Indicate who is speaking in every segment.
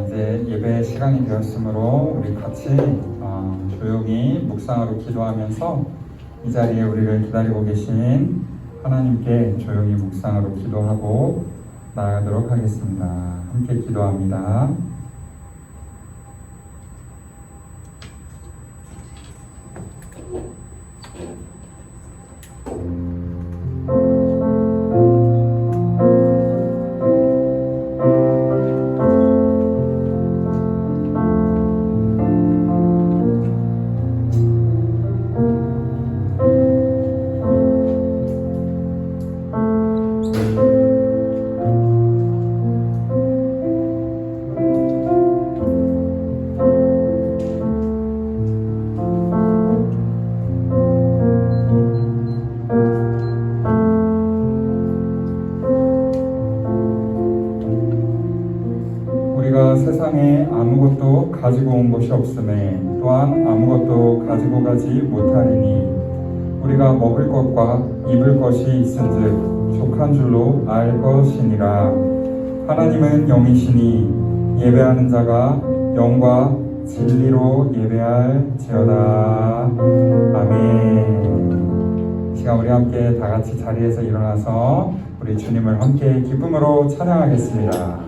Speaker 1: 이제 예배 시간이 되었으므로 우리 같이 조용히 묵상으로 기도하면서 이 자리에 우리를 기다리고 계신 하나님께 조용히 묵상으로 기도하고 나아가도록 하겠습니다. 함께 기도합니다. 우리가 세상에 아무것도 가지고 온 것이 없음에 또한 아무것도 가지고 가지 못하리니 우리가 먹을 것과 입을 것이 있은즉 족한 줄로 알 것이니라. 하나님은 영이시니 예배하는 자가 영과 진리로 예배할지어다. 아멘. 이 시간 우리 함께 다 같이 자리에서 일어나서 우리 주님을 함께 기쁨으로 찬양하겠습니다.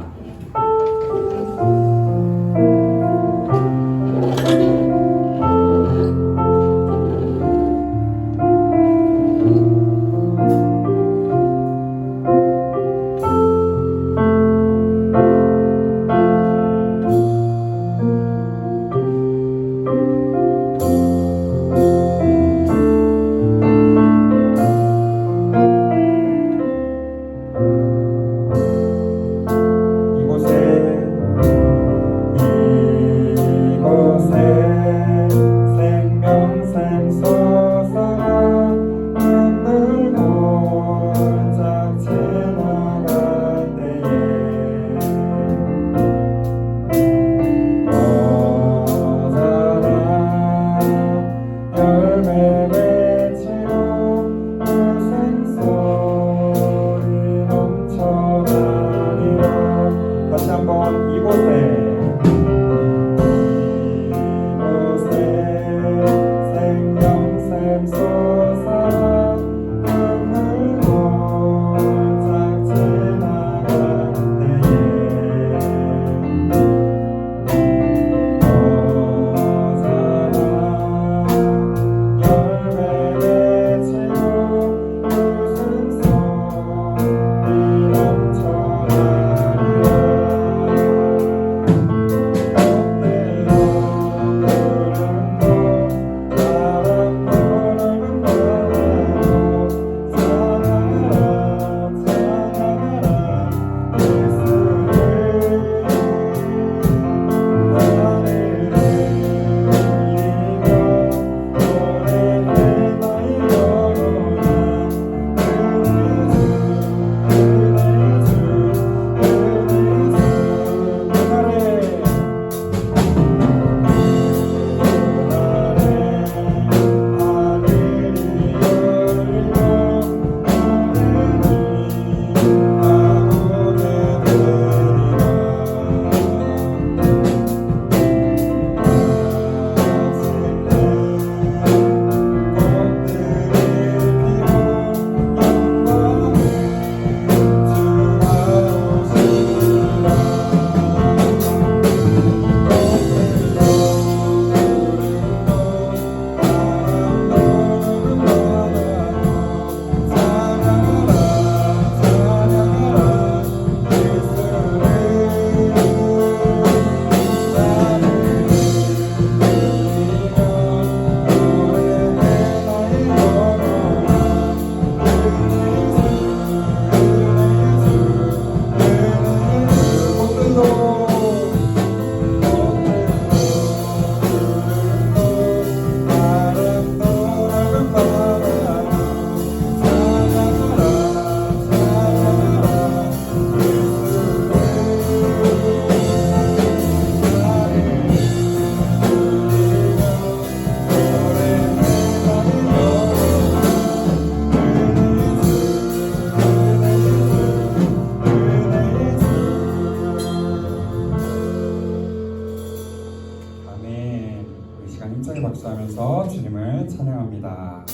Speaker 1: 박수하면서 주님을 찬양합니다.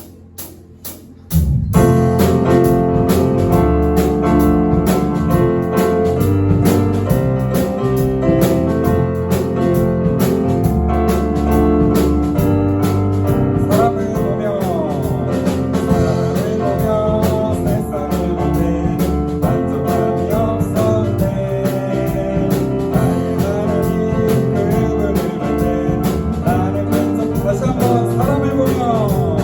Speaker 1: 사람을 보며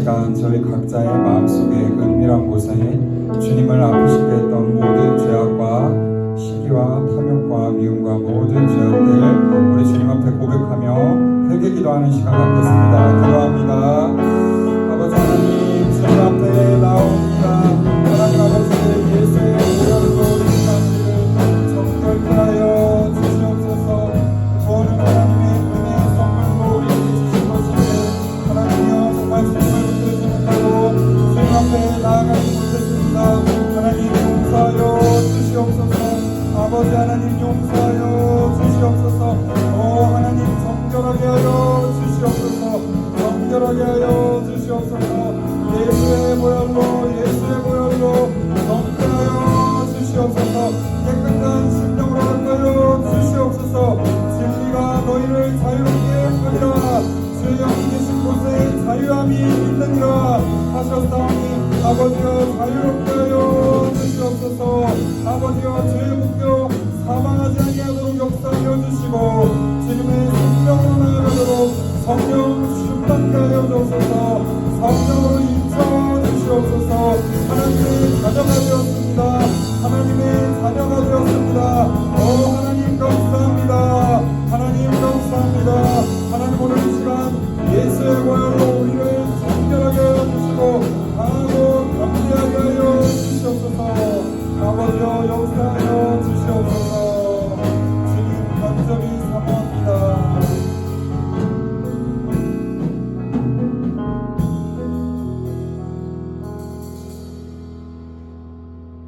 Speaker 1: 시간 저희 각자의 마음속에 은밀한 곳에 주님을 아프시게 했던 모든 죄악과 시기와 탐욕과 미움과 모든 죄악들 우리 주님 앞에 고백하며 회개 기도하는 시간 갖겠습니다. 기도합니다. 아버지 하나님, 주님 앞에 나옵니다. 하나님 아버지, 예수의 보혈로 우리 자들을 정결케 하여 주시옵소서. 구원은 하나님의 은혜의 선물로 우리에게 주신 것인데 하나님이여 정말 주님을 붙들지 못하고 주님 앞에 나아가지 못했습니다. 하나님 용서하여 주시옵소서. 아버지 하나님 용서하여 주시옵소서. 오 하나님 정결하게 하여 주시옵소서. 정결하게 하여 주시옵소서. 예수의 보혈로 정결하여 주시옵소서. 깨끗한 심령으로 바꿔 주시옵소서. 진리가 너희를 자유롭게 하리라. 주의 영이 계신 곳에 자유함이 있느니라 하셨사오니 아버지여 자유롭게 하여 주시옵소서. 아버지여 주의 목표 사망하지 아니하도록 역사하여 주시고 주님의 생명으로 나아가도록 성령 충만케 하여 주옵소서. 성령으로 인쳐 주시옵소서. 하나님의 자녀가 되었습니다. 하나님의 자녀가 되었습니다. 오 하나님 감사합니다. 하나님 감사합니다. 하나님 오늘 이 시간 예수의 보혈로 우리를 정결하게 하여 주시고 강하고 담대하게 하여 주시옵소서. 아버지여 역사하여 주시옵소서. 주님 간절히 사모합니다.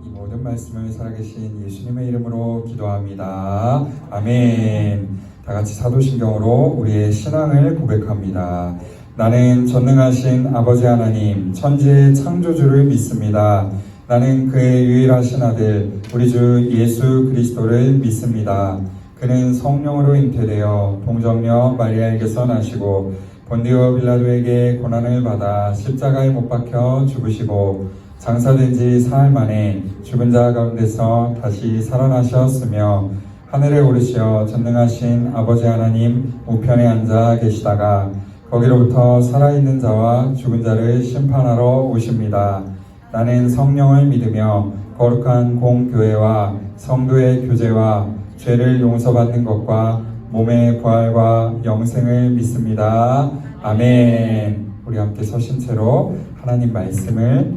Speaker 1: 이 모든 말씀을 살아계신 예수님의 이름으로 기도합니다. 아멘. 다같이 사도신경으로 우리의 신앙을 고백합니다. 나는 전능하신 아버지 하나님 천지의 창조주를 믿습니다. 나는 그의 유일하신 아들 우리 주 예수 그리스도를 믿습니다. 그는 성령으로 잉태되어 동정녀 마리아에게서 나시고 본디오 빌라도에게 고난을 받아 십자가에 못 박혀 죽으시고 장사된 지 사흘 만에 죽은 자 가운데서 다시 살아나셨으며 하늘에 오르시어 전능하신 아버지 하나님 우편에 앉아 계시다가 거기로부터 살아있는 자와 죽은 자를 심판하러 오십니다. 나는 성령을 믿으며 거룩한 공교회와 성도의 교제와 죄를 용서받는 것과 몸의 부활과 영생을 믿습니다. 아멘. 우리 함께 서신 채로 하나님 말씀을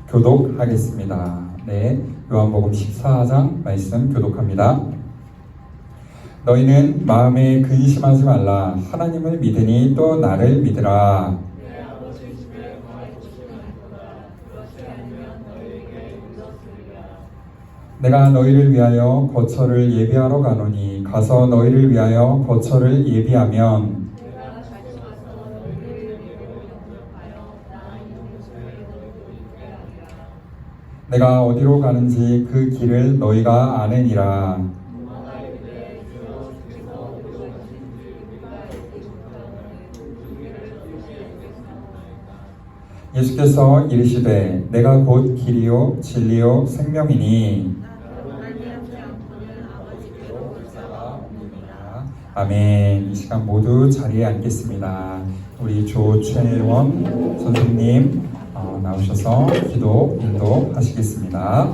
Speaker 1: 교독하겠습니다. 네, 요한복음 14장 말씀 교독합니다. 너희는 마음에 근심하지 말라. 하나님을 믿으니 또 나를 믿으라. 내가 너희를 위하여 거처를 예비하러 가노니 가서 너희를 위하여 거처를 예비하면 내가 어디로 가는지 그 길을 너희가 아느니라. 예수께서 이르시되 내가 곧 길이요 진리요 생명이니 아멘. 이 시간 모두 자리에 앉겠습니다. 우리 조채원 선생님 나오셔서 기도 인도하시겠습니다.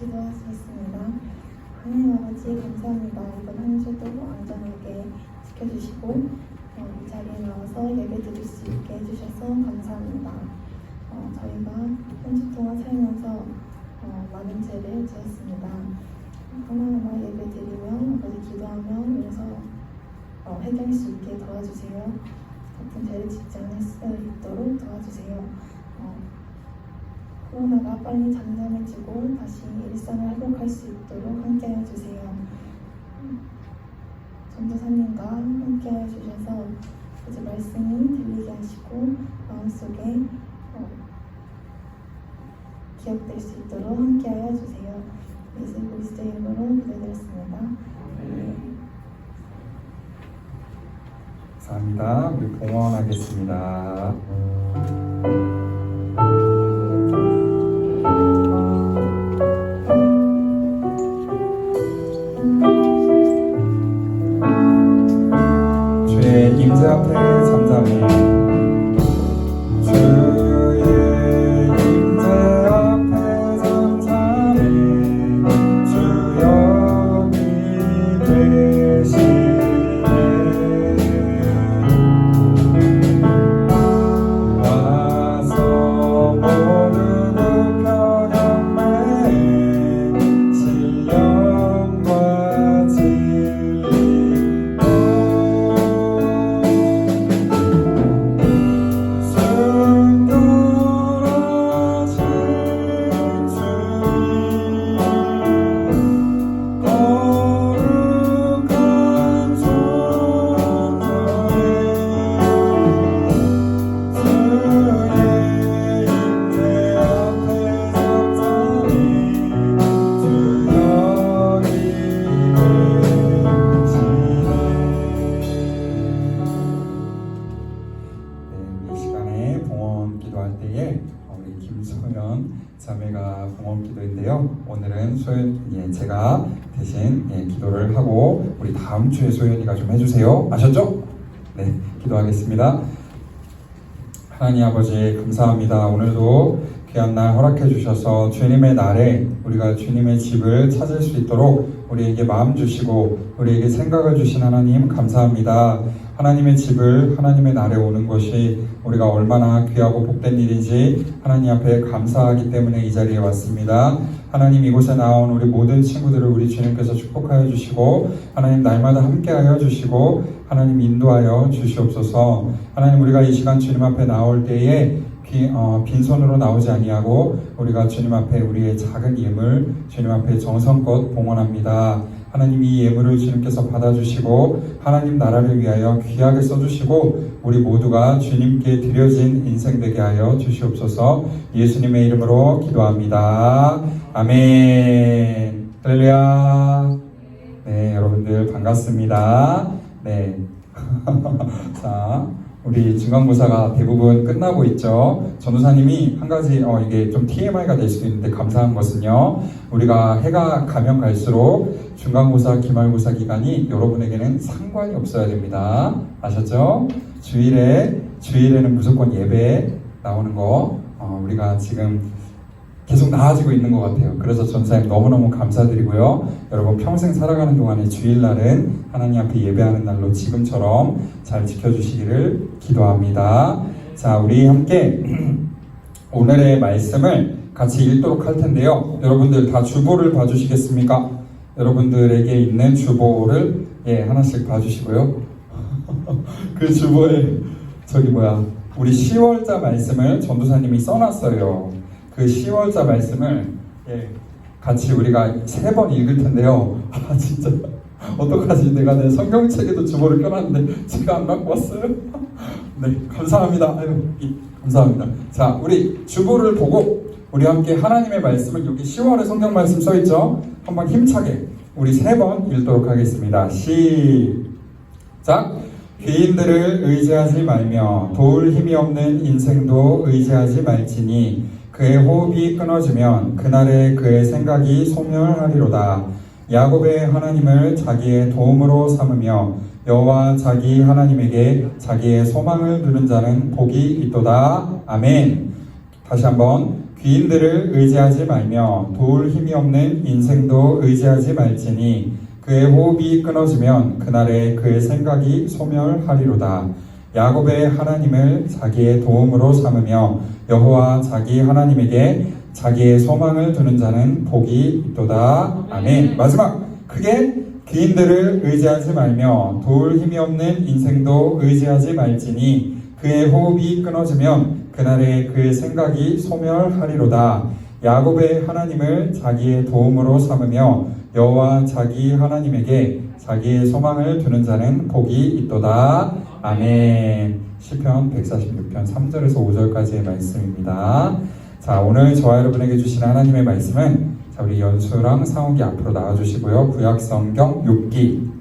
Speaker 2: 기도하시겠습니다. 하나님 아버지 감사합니다. 이번 한 주도 안전하게 지켜주시고 이 자리에 나와서 예배 드릴 수 있게 해주셔서 감사합니다. 저희가 한 주 동안 살면서 많은 죄를 지었습니다. 하나하나 예배 드리며 아버지 기도하며 그래서 해결할 수 있게 도와주세요. 같은 죄를 짓지 않을 수 있도록 도와주세요. 코로나가 빨리 잠잠해지고 다시 일상을 회복할 수 있도록 함께해 주세요. 전도사님과 함께해 주셔서 이제 말씀이 들리게 하시고 마음속에 기억될 수 있도록 함께하여 주세요. 예수 그리스도의 이름으로 기도드렸습니다.
Speaker 1: 감사합니다. 우리 봉헌하겠습니다. 주의 임재 앞에 잠잠해. 주의 임재 앞에 잠잠해. 주 여기 계시네. 와서 모두 눕혀 경배해. 신령과 진리로 순돌하신 주님, 거룩한 존재에 주의 임재 앞에 잠잠히 주 여기 계시네. 이 시간에 봉헌 기도할 때에 우리 김소연 자매가 봉헌 기도인데요. 오늘은 제가 대신 기도를 하고 우리 다음 주에 소연이가 좀 해주세요. 아셨죠? 네, 기도하겠습니다. 하나님 아버지 감사합니다. 오늘도 귀한 날 허락해 주셔서 주님의 날에 우리가 주님의 집을 찾을 수 있도록 우리에게 마음 주시고 우리에게 생각을 주신 하나님 감사합니다. 하나님의 집을 하나님의 날에 오는 것이 우리가 얼마나 귀하고 복된 일인지 하나님 앞에 감사하기 때문에 이 자리에 왔습니다. 하나님 이곳에 나온 우리 모든 친구들을 우리 주님께서 축복하여 주시고 하나님 날마다 함께하여 주시고 하나님 인도하여 주시옵소서. 하나님 우리가 이 시간 주님 앞에 나올 때에 빈손으로 나오지 아니하고 우리가 주님 앞에 우리의 작은 예물 주님 앞에 정성껏 봉헌합니다. 하나님 이 예물을 주님께서 받아주시고 하나님 나라를 위하여 귀하게 써주시고 우리 모두가 주님께 드려진 인생 되게 하여 주시옵소서. 예수님의 이름으로 기도합니다. 아멘. 할렐루야. 네, 여러분들 반갑습니다. 네. 자, 우리 중간고사가 대부분 끝나고 있죠. 전도사님이 한 가지 이게 좀 TMI가 될 수도 있는데 감사한 것은요, 우리가 해가 가면 갈수록 중간고사, 기말고사 기간이 여러분에게는 상관이 없어야 됩니다. 아셨죠? 주일에는 무조건 예배 나오는 거 우리가 지금 계속 나아지고 있는 것 같아요. 그래서 전사님 너무너무 감사드리고요. 여러분 평생 살아가는 동안에 주일날은 하나님 앞에 예배하는 날로 지금처럼 잘 지켜주시기를 기도합니다. 자, 우리 함께 오늘의 말씀을 같이 읽도록 할 텐데요. 여러분들 다 주보를 봐주시겠습니까? 여러분들에게 있는 주보를 하나씩 봐주시고요. 그 주보에 우리 10월자 말씀을 전도사님이 써놨어요. 그 10월자 말씀을 같이 우리가 3번 읽을 텐데요. 진짜 어떡하지? 내가 내 성경책에도 주보를 껴놨는데 제가 안 갖고 왔어요. 네, 감사합니다. 감사합니다. 자, 우리 주보를 보고 우리 함께 하나님의 말씀을 여기 10월에 성경 말씀 써있죠? 한번 힘차게 우리 3번 읽도록 하겠습니다. 시작! 귀인들을 의지하지 말며 도울 힘이 없는 인생도 의지하지 말지니 그의 호흡이 끊어지면 그날에 그의 생각이 소멸하리로다. 야곱의 하나님을 자기의 도움으로 삼으며 여호와 자기 하나님에게 자기의 소망을 두는 자는 복이 있도다. 아멘. 다시 한번. 귀인들을 의지하지 말며 도울 힘이 없는 인생도 의지하지 말지니 그의 호흡이 끊어지면 그날에 그의 생각이 소멸하리로다. 야곱의 하나님을 자기의 도움으로 삼으며 여호와 자기 하나님에게 자기의 소망을 두는 자는 복이 있도다. 아멘. 마지막 크게 귀인들을 의지하지 말며 도울 힘이 없는 인생도 의지하지 말지니 그의 호흡이 끊어지면 그날에 그의 생각이 소멸하리로다. 야곱의 하나님을 자기의 도움으로 삼으며 여호와 자기 하나님에게 자기의 소망을 두는 자는 복이 있도다. 아멘. 시편 146편 3절에서 5절까지의 말씀입니다. 자, 오늘 저와 여러분에게 주신 하나님의 말씀은 우리 연수랑 상욱이 앞으로 나와주시고요. 구약성경 욥기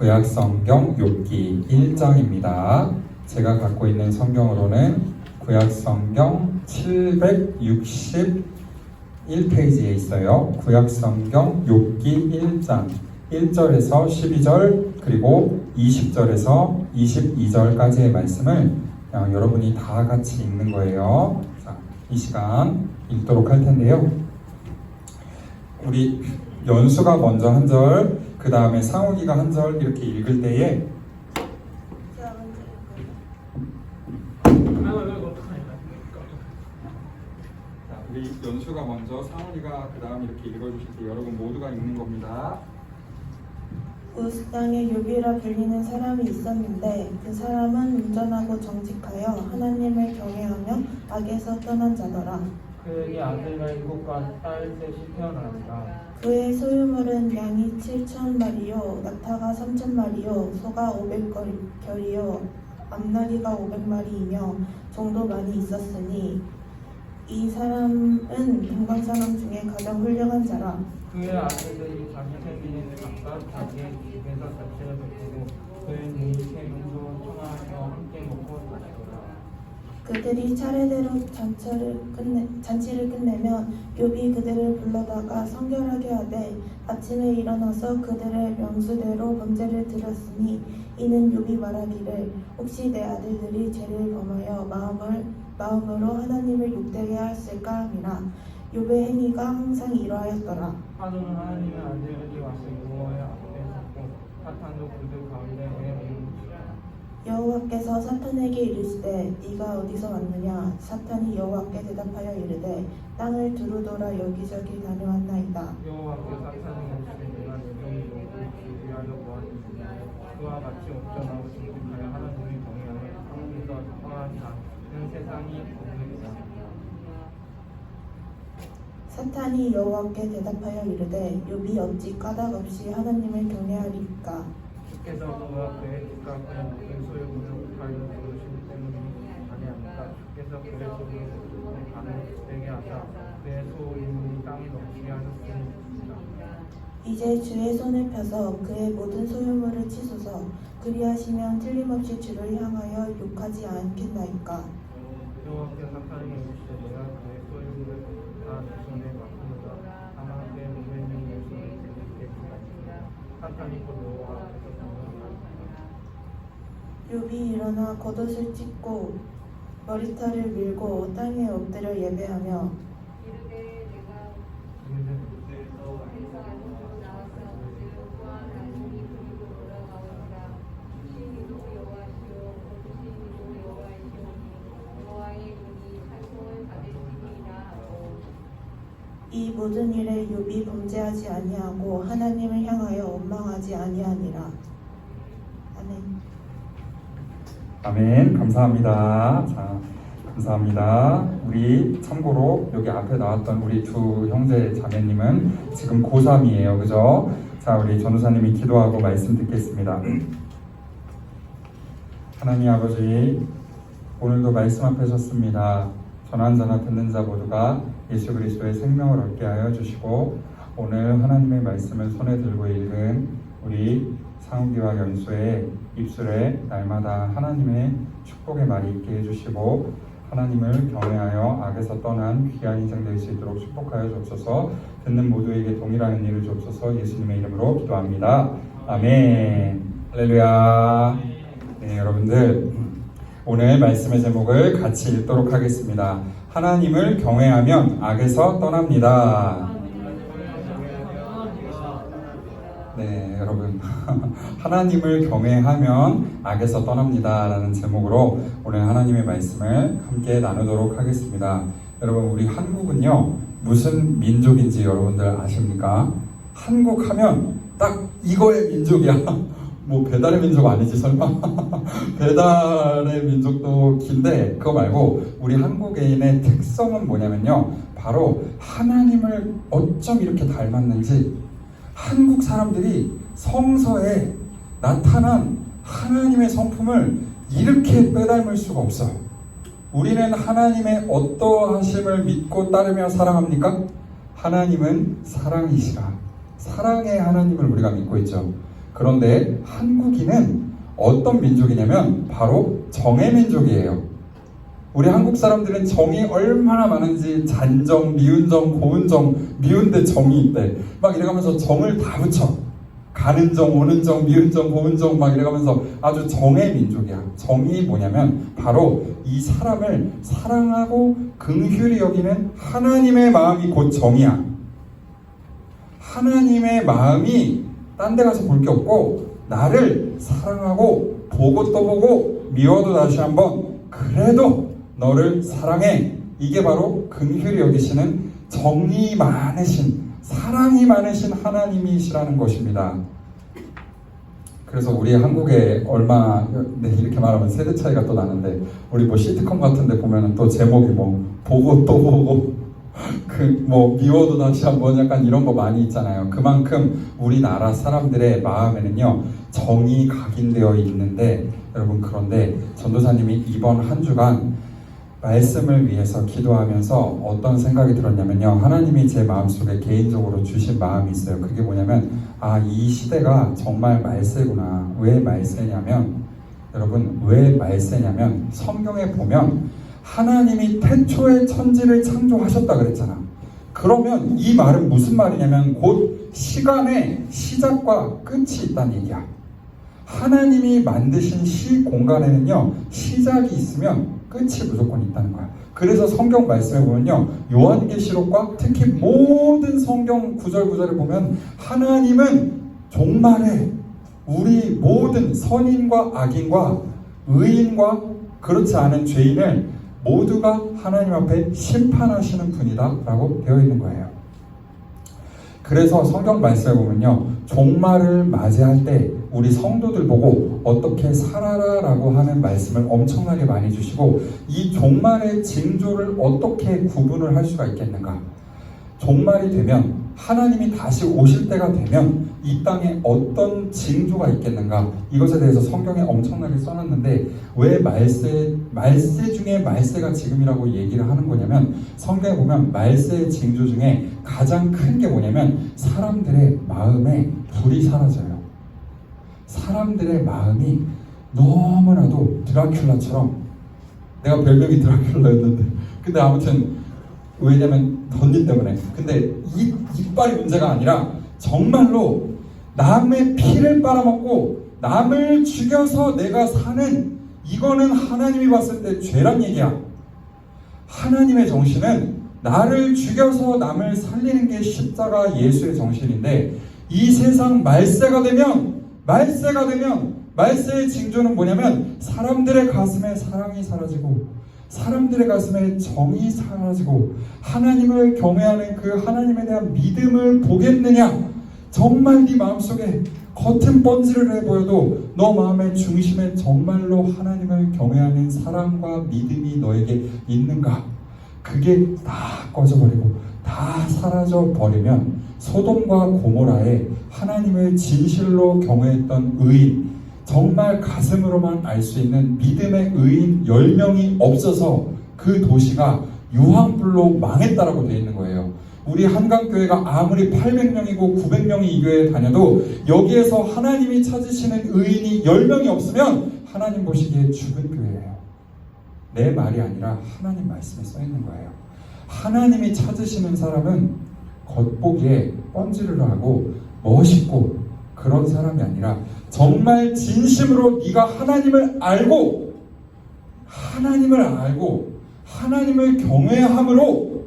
Speaker 1: 구약성경 욥기 1장입니다. 제가 갖고 있는 성경으로는 구약성경 761페이지에 있어요. 구약성경 욥기 1장 1절에서 12절 그리고 20절에서 22절까지의 말씀을 여러분이 다 같이 읽는 거예요. 자, 이 시간 읽도록 할 텐데요. 우리 연수가 먼저 한 절, 그 다음에 상욱이가 한 절 이렇게 읽을 때에 우리 연수가 먼저, 상훈이가 그 다음 이렇게 읽어주실 때 여러분 모두가 읽는 겁니다.
Speaker 2: 우스 땅에 욥이라 불리는 사람이 있었는데 그 사람은 온전하고 정직하여 하나님을 경외하며 악에서 떠난 자더라.
Speaker 3: 그에게 아들과 7과 딸 셋이 태어났다.
Speaker 2: 그의 소유물은 양이 7,000마리요 낙타가 3,000마리요 소가 500결이요 암나귀가 500마리이며 종도 많이 있었으니 이 사람은 동방 사람 중에 가장 훌륭한 자라.
Speaker 3: 그의 아들들이 자기 생기는 각각 자기의 집에서 자체를 베푸고 그의 눈이 세금도 청하여 함께 먹고 마시더라.
Speaker 2: 그들이 차례대로 잔치를 끝내면 욥이 그들을 불러다가 성결하게 하되 아침에 일어나서 그들의 명수대로 번제를 드렸으니 이는 욥이 말하기를 혹시 내 아들들이 죄를 범하여 마음으로 하나님을 욕되게 하였을까 함이라. 욥의 행위가 항상 이러하였더라.
Speaker 3: 하루는 하나님의 아들들이 와서 여호와의 앞에 섰고 사탄도 그들 가운데 오르시더라.
Speaker 2: 여호와께서 사탄에게 이르시되 네가 어디서 왔느냐. 사탄이 여호와께 대답하여 이르되 땅을 두루돌아 여기저기 다녀왔나이다.
Speaker 3: 여호와께 사탄이 오시되 내가 내 종이 욥을 기피하려 보았느니라. 그와 같이 온전하고 정직하여 하나님을 경외하며 하나님과 떠나지 않는 세상이 없느니라.
Speaker 2: 사탄이 여호와께 대답하여 이르되 욥이 어찌 까닭없이 하나님을 경외하리까.
Speaker 3: 주께서 그와 그의 집과 그의 모든 소유물을 가려 부르시기 때문에 아니하니까. 주께서 그의 소유물을 가는 되게 하사 그의 소유물이 땅에 넘치게 하셨습니다.
Speaker 2: 이제 주의 손을 펴서 그의 모든 소유물을 치소서. 그리하시면 틀림없이 주를 향하여 욕하지 않겠나이까.
Speaker 3: 여호와께 사탄에게 이르시되 내가 그의 소유물을 다 내 손에 맡기노라. 다만 그의 몸에 있는 예수를 그에게 주라. 사탄이 곧 여호와 앞에서
Speaker 2: 욥이 일어나 겉옷을 찢고 머리털을 밀고 땅에 엎드려 예배하며 이 모든 일에 욥이 범죄하지 아니하고 하나님을 향하여 원망하지 아니하니라. 아멘.
Speaker 1: 아멘. 감사합니다. 자, 감사합니다. 우리 참고로 여기 앞에 나왔던 우리 두 형제 자매님은 지금 고3이에요. 그죠? 자, 우리 전우사님이 기도하고 말씀 듣겠습니다. 하나님 아버지, 오늘도 말씀 앞에 섰습니다. 전환자나 듣는 자 모두가 예수 그리스도의 생명을 얻게 하여 주시고, 오늘 하나님의 말씀을 손에 들고 읽은 우리 상욱이와 연수의 입술에 날마다 하나님의 축복의 말이 있게 해주시고, 하나님을 경외하여 악에서 떠난 귀한 인생 될 수 있도록 축복하여 주옵소서. 듣는 모두에게 동일한 은혜를 주옵소서. 예수님의 이름으로 기도합니다. 아멘. 할렐루야. 네, 여러분들 오늘 말씀의 제목을 같이 읽도록 하겠습니다. 하나님을 경외하면 악에서 떠납니다. 네, 여러분 하나님을 경외하면 악에서 떠납니다 라는 제목으로 오늘 하나님의 말씀을 함께 나누도록 하겠습니다. 여러분, 우리 한국은요 무슨 민족인지 여러분들 아십니까? 한국 하면 딱 이거의 민족이야. 뭐 배달의 민족 아니지 설마? 배달의 민족도 긴데 그거 말고 우리 한국인의 특성은 뭐냐면요, 바로 하나님을 어쩜 이렇게 닮았는지 한국 사람들이 성서에 나타난 하나님의 성품을 이렇게 빼닮을 수가 없어요. 우리는 하나님의 어떠하심을 믿고 따르며 사랑합니까? 하나님은 사랑이시라. 사랑의 하나님을 우리가 믿고 있죠. 그런데 한국인은 어떤 민족이냐면 바로 정의 민족이에요. 우리 한국 사람들은 정이 얼마나 많은지 잔정, 미운정, 고운정, 미운데 정이 있대. 막 이래가면서 정을 다 붙여. 가는 정, 오는 정, 미운정, 고운정 막 이래가면서 아주 정의 민족이야. 정이 뭐냐면 바로 이 사람을 사랑하고 긍휼히 여기는 하나님의 마음이 곧 정이야. 하나님의 마음이 딴 데 가서 볼 게 없고 나를 사랑하고 보고 또 보고 미워도 다시 한번 그래도 너를 사랑해. 이게 바로 긍휼히 여기시는 정이 많으신 사랑이 많으신 하나님이시라는 것입니다. 그래서 우리 한국에 이렇게 말하면 세대 차이가 또 나는데 우리 뭐 시트콤 같은데 보면은 또 제목이 뭐 보고 또 보고 미워도 다시 한번 약간 이런 거 많이 있잖아요. 그만큼 우리나라 사람들의 마음에는요 정이 각인되어 있는데 여러분 그런데 전도사님이 이번 한 주간 말씀을 위해서 기도하면서 어떤 생각이 들었냐면요. 하나님이 제 마음속에 개인적으로 주신 마음이 있어요. 그게 뭐냐면 이 시대가 정말 말세구나. 왜 말세냐면 여러분 왜 말세냐면 성경에 보면 하나님이 태초에 천지를 창조하셨다 그랬잖아. 그러면 이 말은 무슨 말이냐면 곧 시간의 시작과 끝이 있다는 얘기야. 하나님이 만드신 시 공간에는요 시작이 있으면 끝이 무조건 있다는 거야. 그래서 성경 말씀에 보면요 요한계시록과 특히 모든 성경 구절을 보면 하나님은 종말에 우리 모든 선인과 악인과 의인과 그렇지 않은 죄인을 모두가 하나님 앞에 심판하시는 분이다 라고 되어 있는 거예요. 그래서 성경 말씀에 보면요 종말을 맞이할 때 우리 성도들 보고 어떻게 살아라 라고 하는 말씀을 엄청나게 많이 주시고 이 종말의 징조를 어떻게 구분을 할 수가 있겠는가. 종말이 되면 하나님이 다시 오실 때가 되면 이 땅에 어떤 징조가 있겠는가. 이것에 대해서 성경에 엄청나게 써놨는데 왜 말세 중에 말세가 지금이라고 얘기를 하는 거냐면 성경에 보면 말세의 징조 중에 가장 큰 게 뭐냐면 사람들의 마음에 불이 사라져요. 사람들의 마음이 너무나도 드라큘라처럼 내가 별명이 드라큘라였는데 근데 아무튼 왜냐면 던니 때문에 근데 이빨이 문제가 아니라 정말로 남의 피를 빨아먹고 남을 죽여서 내가 사는 이거는 하나님이 봤을 때 죄란 얘기야. 하나님의 정신은 나를 죽여서 남을 살리는 게 십자가 예수의 정신인데 이 세상 말세가 되면 말세의 징조는 뭐냐면 사람들의 가슴에 사랑이 사라지고 사람들의 가슴에 정이 사라지고 하나님을 경외하는 그 하나님에 대한 믿음을 보겠느냐. 정말 네 마음속에 겉은 번지르르해 보여도 너 마음의 중심에 정말로 하나님을 경외하는 사랑과 믿음이 너에게 있는가. 그게 다 꺼져버리고 다 사라져버리면 소돔과 고모라에 하나님을 진실로 경외했던 의인 정말 가슴으로만 알 수 있는 믿음의 의인 10명이 없어서 그 도시가 유황불로 망했다라고 되어 있는 거예요. 우리 한강교회가 아무리 800명이고 900명이 이 교회에 다녀도 여기에서 하나님이 찾으시는 의인이 10명이 없으면 하나님 보시기에 죽은 교회예요. 내 말이 아니라 하나님 말씀에 써 있는 거예요. 하나님이 찾으시는 사람은 겉보기에 번지르르하고 멋있고 그런 사람이 아니라 정말 진심으로 네가 하나님을 알고 하나님을 경외함으로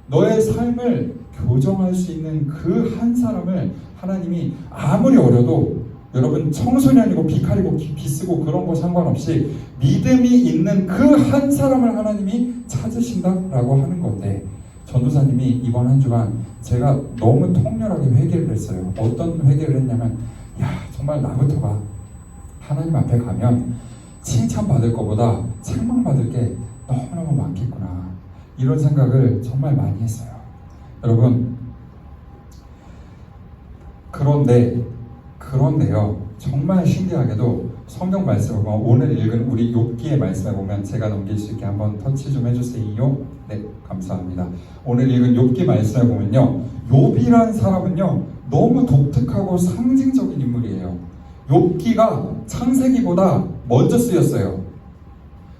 Speaker 1: 너의 삶을 교정할 수 있는 그 한 사람을 하나님이 아무리 어려도 여러분 청소년이고 비칼이고 비쓰고 그런 거 상관없이 믿음이 있는 그 한 사람을 하나님이 찾으신다라고 하는 건데 전도사님이 이번 한 주간 제가 너무 통렬하게 회개를 했어요. 어떤 회개를 했냐면 정말 나부터가 하나님 앞에 가면 칭찬받을 것보다 책망받을 게 너무너무 많겠구나 이런 생각을 정말 많이 했어요. 여러분 그런데요 정말 신기하게도 성경 말씀을 보면 오늘 읽은 우리 욥기의 말씀에 보면 제가 넘길 수 있게 한번 터치 좀 해주세요. 네 감사합니다. 오늘 읽은 욥기 말씀에 보면요 욥이란 사람은요 너무 독특하고 상징적인 인물이에요. 욥기가 창세기보다 먼저 쓰였어요.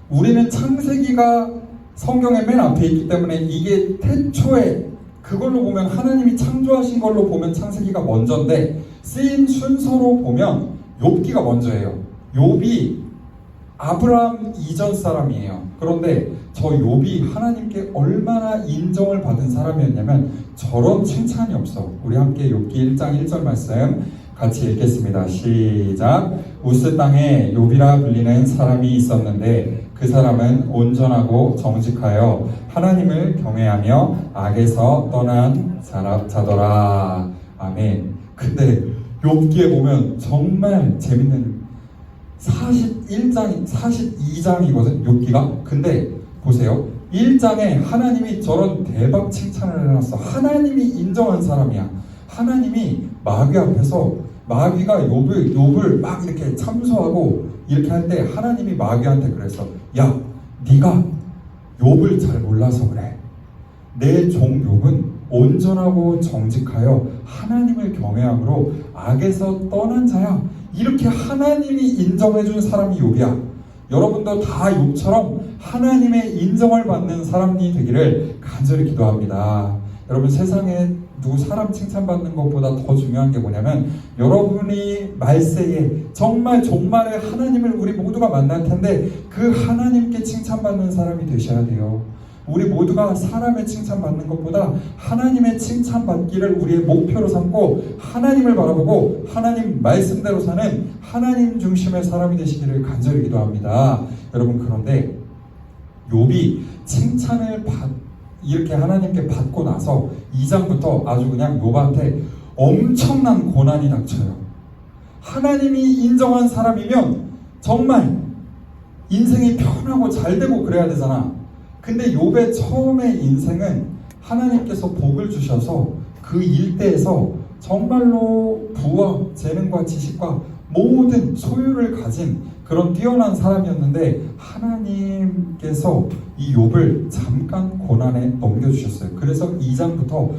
Speaker 1: 우리는 창세기가 성경의 맨 앞에 있기 때문에 이게 태초에 그걸로 보면 하나님이 창조하신 걸로 보면 창세기가 먼저인데 쓰인 순서로 보면 욥기가 먼저예요. 욥이 아브라함 이전 사람이에요. 그런데 저 욥이 하나님께 얼마나 인정을 받은 사람이었냐면 저런 칭찬이 없어. 우리 함께 욥기 1장 1절 말씀 같이 읽겠습니다. 시작. 우스 땅에 욥이라 불리는 사람이 있었는데 그 사람은 온전하고 정직하여 하나님을 경외하며 악에서 떠난 자더라. 아멘. 근데 욥기에 보면 정말 재밌는 42장이거든 욥기가. 근데 보세요. 1장에 하나님이 저런 대박 칭찬을 해놨어. 하나님이 인정한 사람이야. 하나님이 마귀 앞에서 마귀가 욥을 막 이렇게 참소하고 이렇게 할 때 하나님이 마귀한테 그랬어. 야, 네가 욥을 잘 몰라서 그래. 내 종 욥은 온전하고 정직하여 하나님을 경외함으로 악에서 떠난 자야. 이렇게 하나님이 인정해준 사람이 욥이야. 여러분도 다 욥처럼 하나님의 인정을 받는 사람이 되기를 간절히 기도합니다. 여러분, 세상에 누구 사람 칭찬받는 것보다 더 중요한 게 뭐냐면 여러분이 말세에 정말 종말에 하나님을 우리 모두가 만날 텐데 그 하나님께 칭찬받는 사람이 되셔야 돼요. 우리 모두가 사람의 칭찬받는 것보다 하나님의 칭찬받기를 우리의 목표로 삼고 하나님을 바라보고 하나님 말씀대로 사는 하나님 중심의 사람이 되시기를 간절히 기도합니다. 여러분, 그런데 욥이 칭찬을 이렇게 하나님께 받고 나서 2장부터 아주 그냥 욥한테 엄청난 고난이 닥쳐요. 하나님이 인정한 사람이면 정말 인생이 편하고 잘 되고 그래야 되잖아. 근데 욥의 처음의 인생은 하나님께서 복을 주셔서 그 일대에서 정말로 부와 재능과 지식과 모든 소유를 가진 그런 뛰어난 사람이었는데 하나님께서 이 욥을 잠깐 고난에 넘겨주셨어요. 그래서 2장부터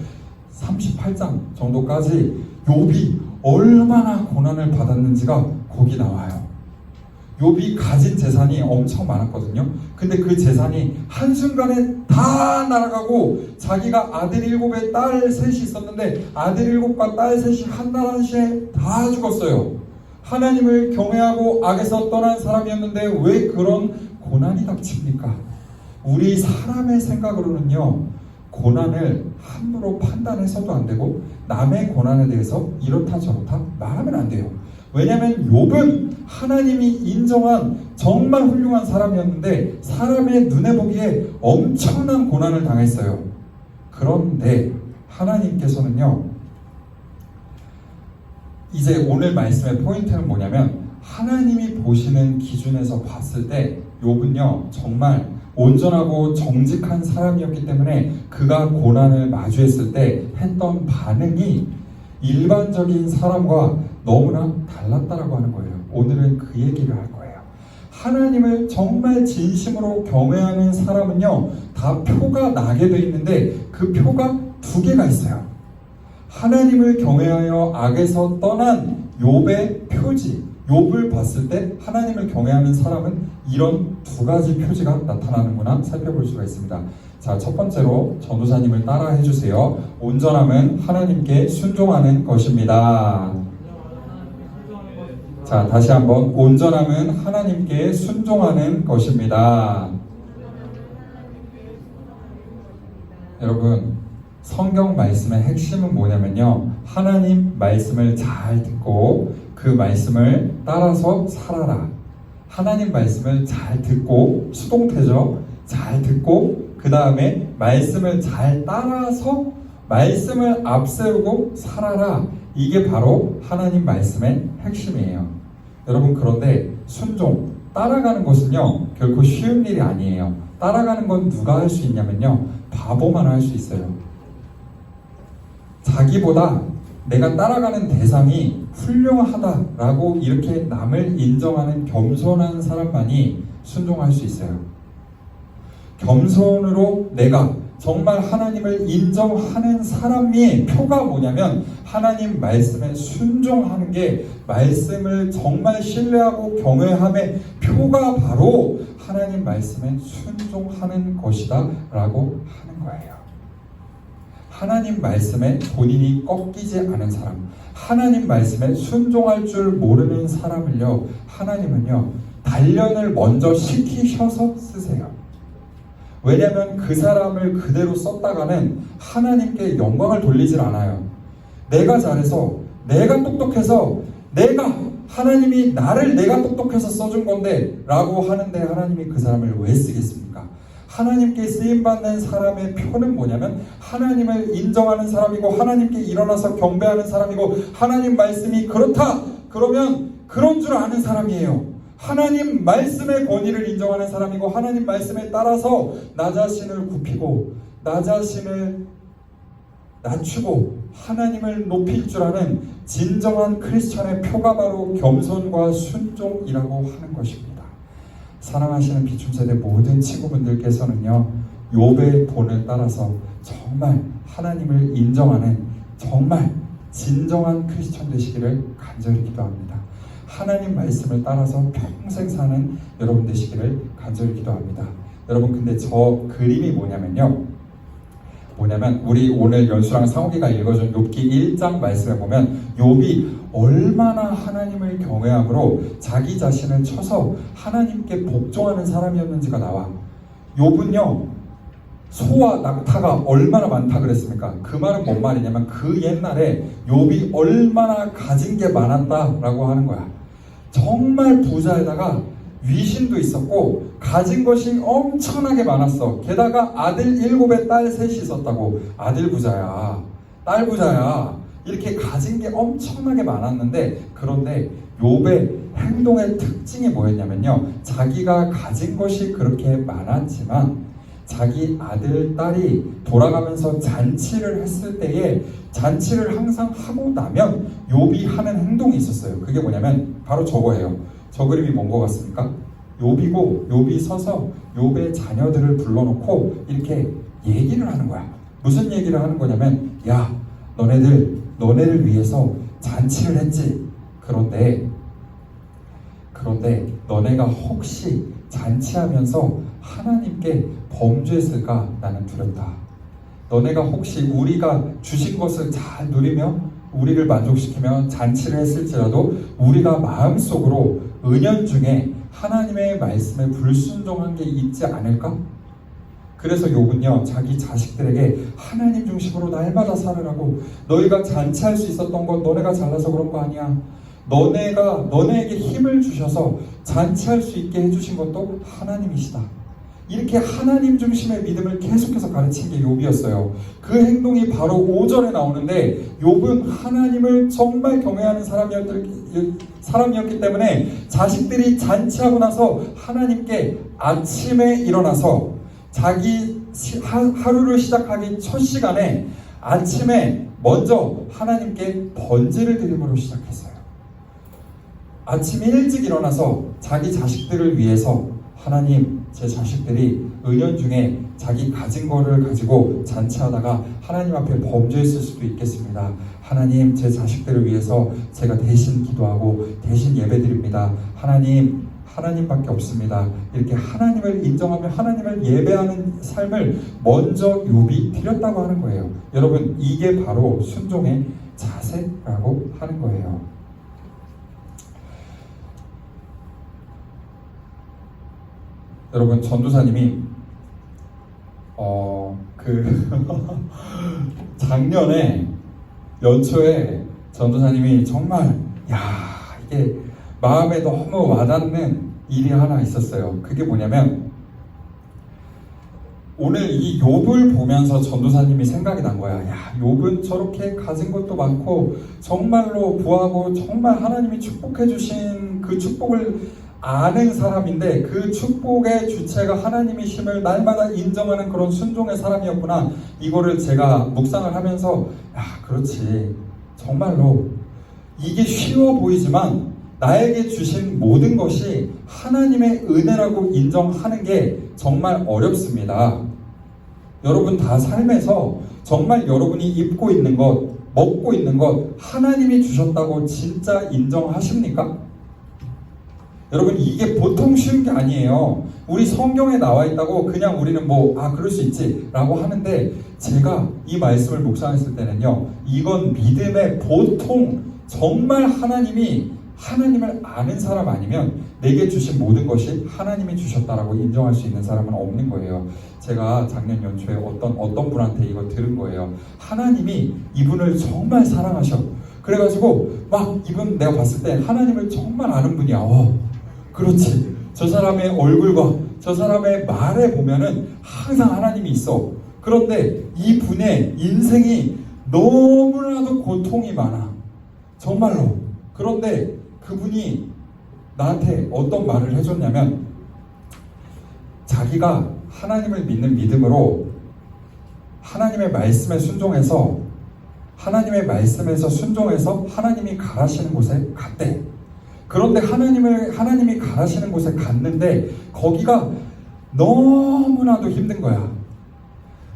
Speaker 1: 38장 정도까지 욥이 얼마나 고난을 받았는지가 거기 나와요. 욥이 가진 재산이 엄청 많았거든요. 근데 그 재산이 한순간에 다 날아가고 자기가 아들 7에 딸 3이 있었는데 아들 7과 딸 3이 한 날 한시에 다 죽었어요. 하나님을 경외하고 악에서 떠난 사람이었는데 왜 그런 고난이 닥칩니까? 우리 사람의 생각으로는요, 고난을 함부로 판단해서도 안 되고 남의 고난에 대해서 이렇다 저렇다 말하면 안 돼요. 왜냐하면 욥은 하나님이 인정한 정말 훌륭한 사람이었는데 사람의 눈에 보기에 엄청난 고난을 당했어요. 그런데 하나님께서는요, 이제 오늘 말씀의 포인트는 뭐냐면 하나님이 보시는 기준에서 봤을 때 욥은요 정말 온전하고 정직한 사람이었기 때문에 그가 고난을 마주했을 때 했던 반응이 일반적인 사람과 너무나 달랐다라고 하는 거예요. 오늘은 그 얘기를 할 거예요. 하나님을 정말 진심으로 경외하는 사람은요 다 표가 나게 돼 있는데 그 표가 2개가 있어요. 하나님을 경외하여 악에서 떠난 욥의 표지, 욥을 봤을 때 하나님을 경외하는 사람은 이런 2가지 표지가 나타나는구나 살펴볼 수가 있습니다. 자, 첫 번째로 전도사님을 따라 해주세요. 온전함은 하나님께 순종하는 것입니다. 자, 다시 한번 온전함은 하나님께 순종하는 것입니다. 여러분, 성경 말씀의 핵심은 뭐냐면요, 하나님 말씀을 잘 듣고 그 말씀을 따라서 살아라. 하나님 말씀을 잘 듣고, 수동태죠. 잘 듣고 그 다음에 말씀을 잘 따라서 말씀을 앞세우고 살아라. 이게 바로 하나님 말씀의 핵심이에요. 여러분, 그런데 순종, 따라가는 것은요 결코 쉬운 일이 아니에요. 따라가는 건 누가 할 수 있냐면요, 바보만 할 수 있어요. 자기보다 내가 따라가는 대상이 훌륭하다라고 이렇게 남을 인정하는 겸손한 사람만이 순종할 수 있어요. 겸손으로 내가 정말 하나님을 인정하는 사람이 표가 뭐냐면 하나님 말씀에 순종하는 게 말씀을 정말 신뢰하고 경외함의 표가 바로 하나님 말씀에 순종하는 것이다 라고 하는 거예요. 하나님 말씀에 본인이 꺾이지 않은 사람, 하나님 말씀에 순종할 줄 모르는 사람을요, 하나님은요 단련을 먼저 시키셔서 쓰세요. 왜냐하면 그 사람을 그대로 썼다가는 하나님께 영광을 돌리질 않아요. 내가 잘해서, 내가 똑똑해서, 하나님이 나를 내가 똑똑해서 써준 건데 라고 하는데 하나님이 그 사람을 왜 쓰겠습니까? 하나님께 쓰임받는 사람의 표는 뭐냐면 하나님을 인정하는 사람이고 하나님께 일어나서 경배하는 사람이고 하나님 말씀이 그렇다 그러면 그런 줄 아는 사람이에요. 하나님 말씀의 권위를 인정하는 사람이고 하나님 말씀에 따라서 나 자신을 굽히고 나 자신을 낮추고 하나님을 높일 줄 아는 진정한 크리스천의 표가 바로 겸손과 순종이라고 하는 것입니다. 사랑하시는 비춤세대 모든 친구분들께서는요, 욥의 본을 따라서 정말 하나님을 인정하는 정말 진정한 크리스천 되시기를 간절히 기도합니다. 하나님 말씀을 따라서 평생 사는 여러분 되시기를 간절히 기도합니다. 여러분, 근데 저 그림이 뭐냐면 우리 오늘 연수랑 상욱이가 읽어준 욥기 1장 말씀에 보면 욥이 얼마나 하나님을 경외함으로 자기 자신을 쳐서 하나님께 복종하는 사람이었는지가 나와. 욥은요, 소와 낙타가 얼마나 많다 그랬습니까? 그 말은 뭔 말이냐면 그 옛날에 욥이 얼마나 가진 게 많았다라고 하는 거야. 정말 부자에다가 위신도 있었고 가진 것이 엄청나게 많았어. 게다가 아들 7에 딸 3이 있었다고. 아들 부자야, 딸 부자야, 이렇게 가진 게 엄청나게 많았는데, 그런데 욥의 행동의 특징이 뭐였냐면요, 자기가 가진 것이 그렇게 많았지만 자기 아들, 딸이 돌아가면서 잔치를 했을 때에 잔치를 항상 하고 나면 욥이 하는 행동이 있었어요. 그게 뭐냐면 바로 저거예요. 저 그림이 뭔 것 같습니까? 욥이 서서 욥의 자녀들을 불러놓고 이렇게 얘기를 하는 거야. 무슨 얘기를 하는 거냐면, 야, 너네를 위해서 잔치를 했지. 그런데 너네가 혹시 잔치하면서 하나님께 범죄했을까 나는 두렵다. 너네가 혹시 우리가 주신 것을 잘 누리며 우리를 만족시키며 잔치를 했을지라도 우리가 마음속으로 은연중에 하나님의 말씀에 불순종한 게 있지 않을까? 그래서 욥은요, 자기 자식들에게 하나님 중심으로 날마다 살으라고, 너희가 잔치할 수 있었던 건 너네가 잘나서 그런 거 아니야. 너네에게 힘을 주셔서 잔치할 수 있게 해주신 것도 하나님이시다. 이렇게 하나님 중심의 믿음을 계속해서 가르친 게 욥이었어요. 그 행동이 바로 5절에 나오는데, 욥은 하나님을 정말 경외하는 사람이었기 때문에 자식들이 잔치하고 나서 하나님께 아침에 일어나서 자기 하루를 시작하기 첫 시간에 아침에 먼저 하나님께 번제를 드림으로 시작했어요. 아침 일찍 일어나서 자기 자식들을 위해서, 하나님, 제 자식들이 은연중에 자기 가진 거를 가지고 잔치하다가 하나님 앞에 범죄했을 수도 있겠습니다. 하나님, 제 자식들을 위해서 제가 대신 기도하고 대신 예배드립니다. 하나님밖에 없습니다. 이렇게 하나님을 인정하며 하나님을 예배하는 삶을 먼저 욥이 드렸다고 하는 거예요. 여러분, 이게 바로 순종의 자세라고 하는 거예요. 여러분, 전도사님이 작년에 연초에 전도사님이 정말 이게 마음에 너무 와닿는 일이 하나 있었어요. 그게 뭐냐면, 오늘 이 욥을 보면서 전도사님이 생각이 난 거야. 욥은 저렇게 가진 것도 많고 정말로 부하고 정말 하나님이 축복해 주신 그 축복을 아는 사람인데 그 축복의 주체가 하나님이심을 날마다 인정하는 그런 순종의 사람이었구나. 이거를 제가 묵상을 하면서 그렇지, 정말로 이게 쉬워 보이지만 나에게 주신 모든 것이 하나님의 은혜라고 인정하는 게 정말 어렵습니다. 여러분 다 삶에서 정말 여러분이 입고 있는 것, 먹고 있는 것 하나님이 주셨다고 진짜 인정하십니까? 여러분 이게 보통 쉬운 게 아니에요. 우리 성경에 나와 있다고 그냥 우리는 그럴 수 있지 라고 하는데, 제가 이 말씀을 묵상했을 때는요, 이건 믿음의 보통 정말 하나님을 아는 사람 아니면 내게 주신 모든 것이 하나님이 주셨다라고 인정할 수 있는 사람은 없는 거예요. 제가 작년 연초에 어떤 분한테 이거 들은 거예요. 하나님이 이분을 정말 사랑하셔. 그래가지고 이분 내가 봤을 때 하나님을 정말 아는 분이야. 그렇지. 저 사람의 얼굴과 저 사람의 말에 보면은 항상 하나님이 있어. 그런데 이 분의 인생이 너무나도 고통이 많아. 정말로. 그런데 그분이 나한테 어떤 말을 해줬냐면, 자기가 하나님을 믿는 믿음으로 하나님의 말씀에 순종해서 하나님이 가라시는 곳에 갔대. 그런데 하나님이 가라시는 곳에 갔는데 거기가 너무나도 힘든 거야.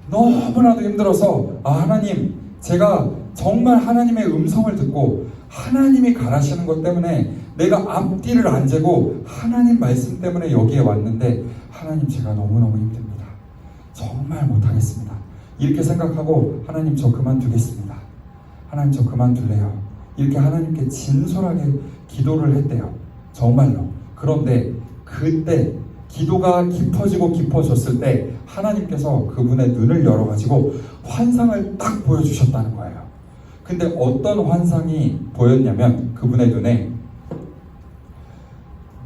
Speaker 1: 너무나도 힘들어서 하나님, 제가 정말 하나님의 음성을 듣고 하나님이 가라시는 것 때문에 내가 앞뒤를 안 재고 하나님 말씀 때문에 여기에 왔는데 하나님, 제가 너무너무 힘듭니다. 정말 못하겠습니다. 이렇게 생각하고 하나님, 저 그만두겠습니다. 하나님, 저 그만둘래요. 이렇게 하나님께 진솔하게 기도를 했대요. 정말로. 그런데 그때 기도가 깊어졌을 때 하나님께서 그분의 눈을 열어가지고 환상을 딱 보여주셨다는 거예요. 근데 어떤 환상이 보였냐면, 그분의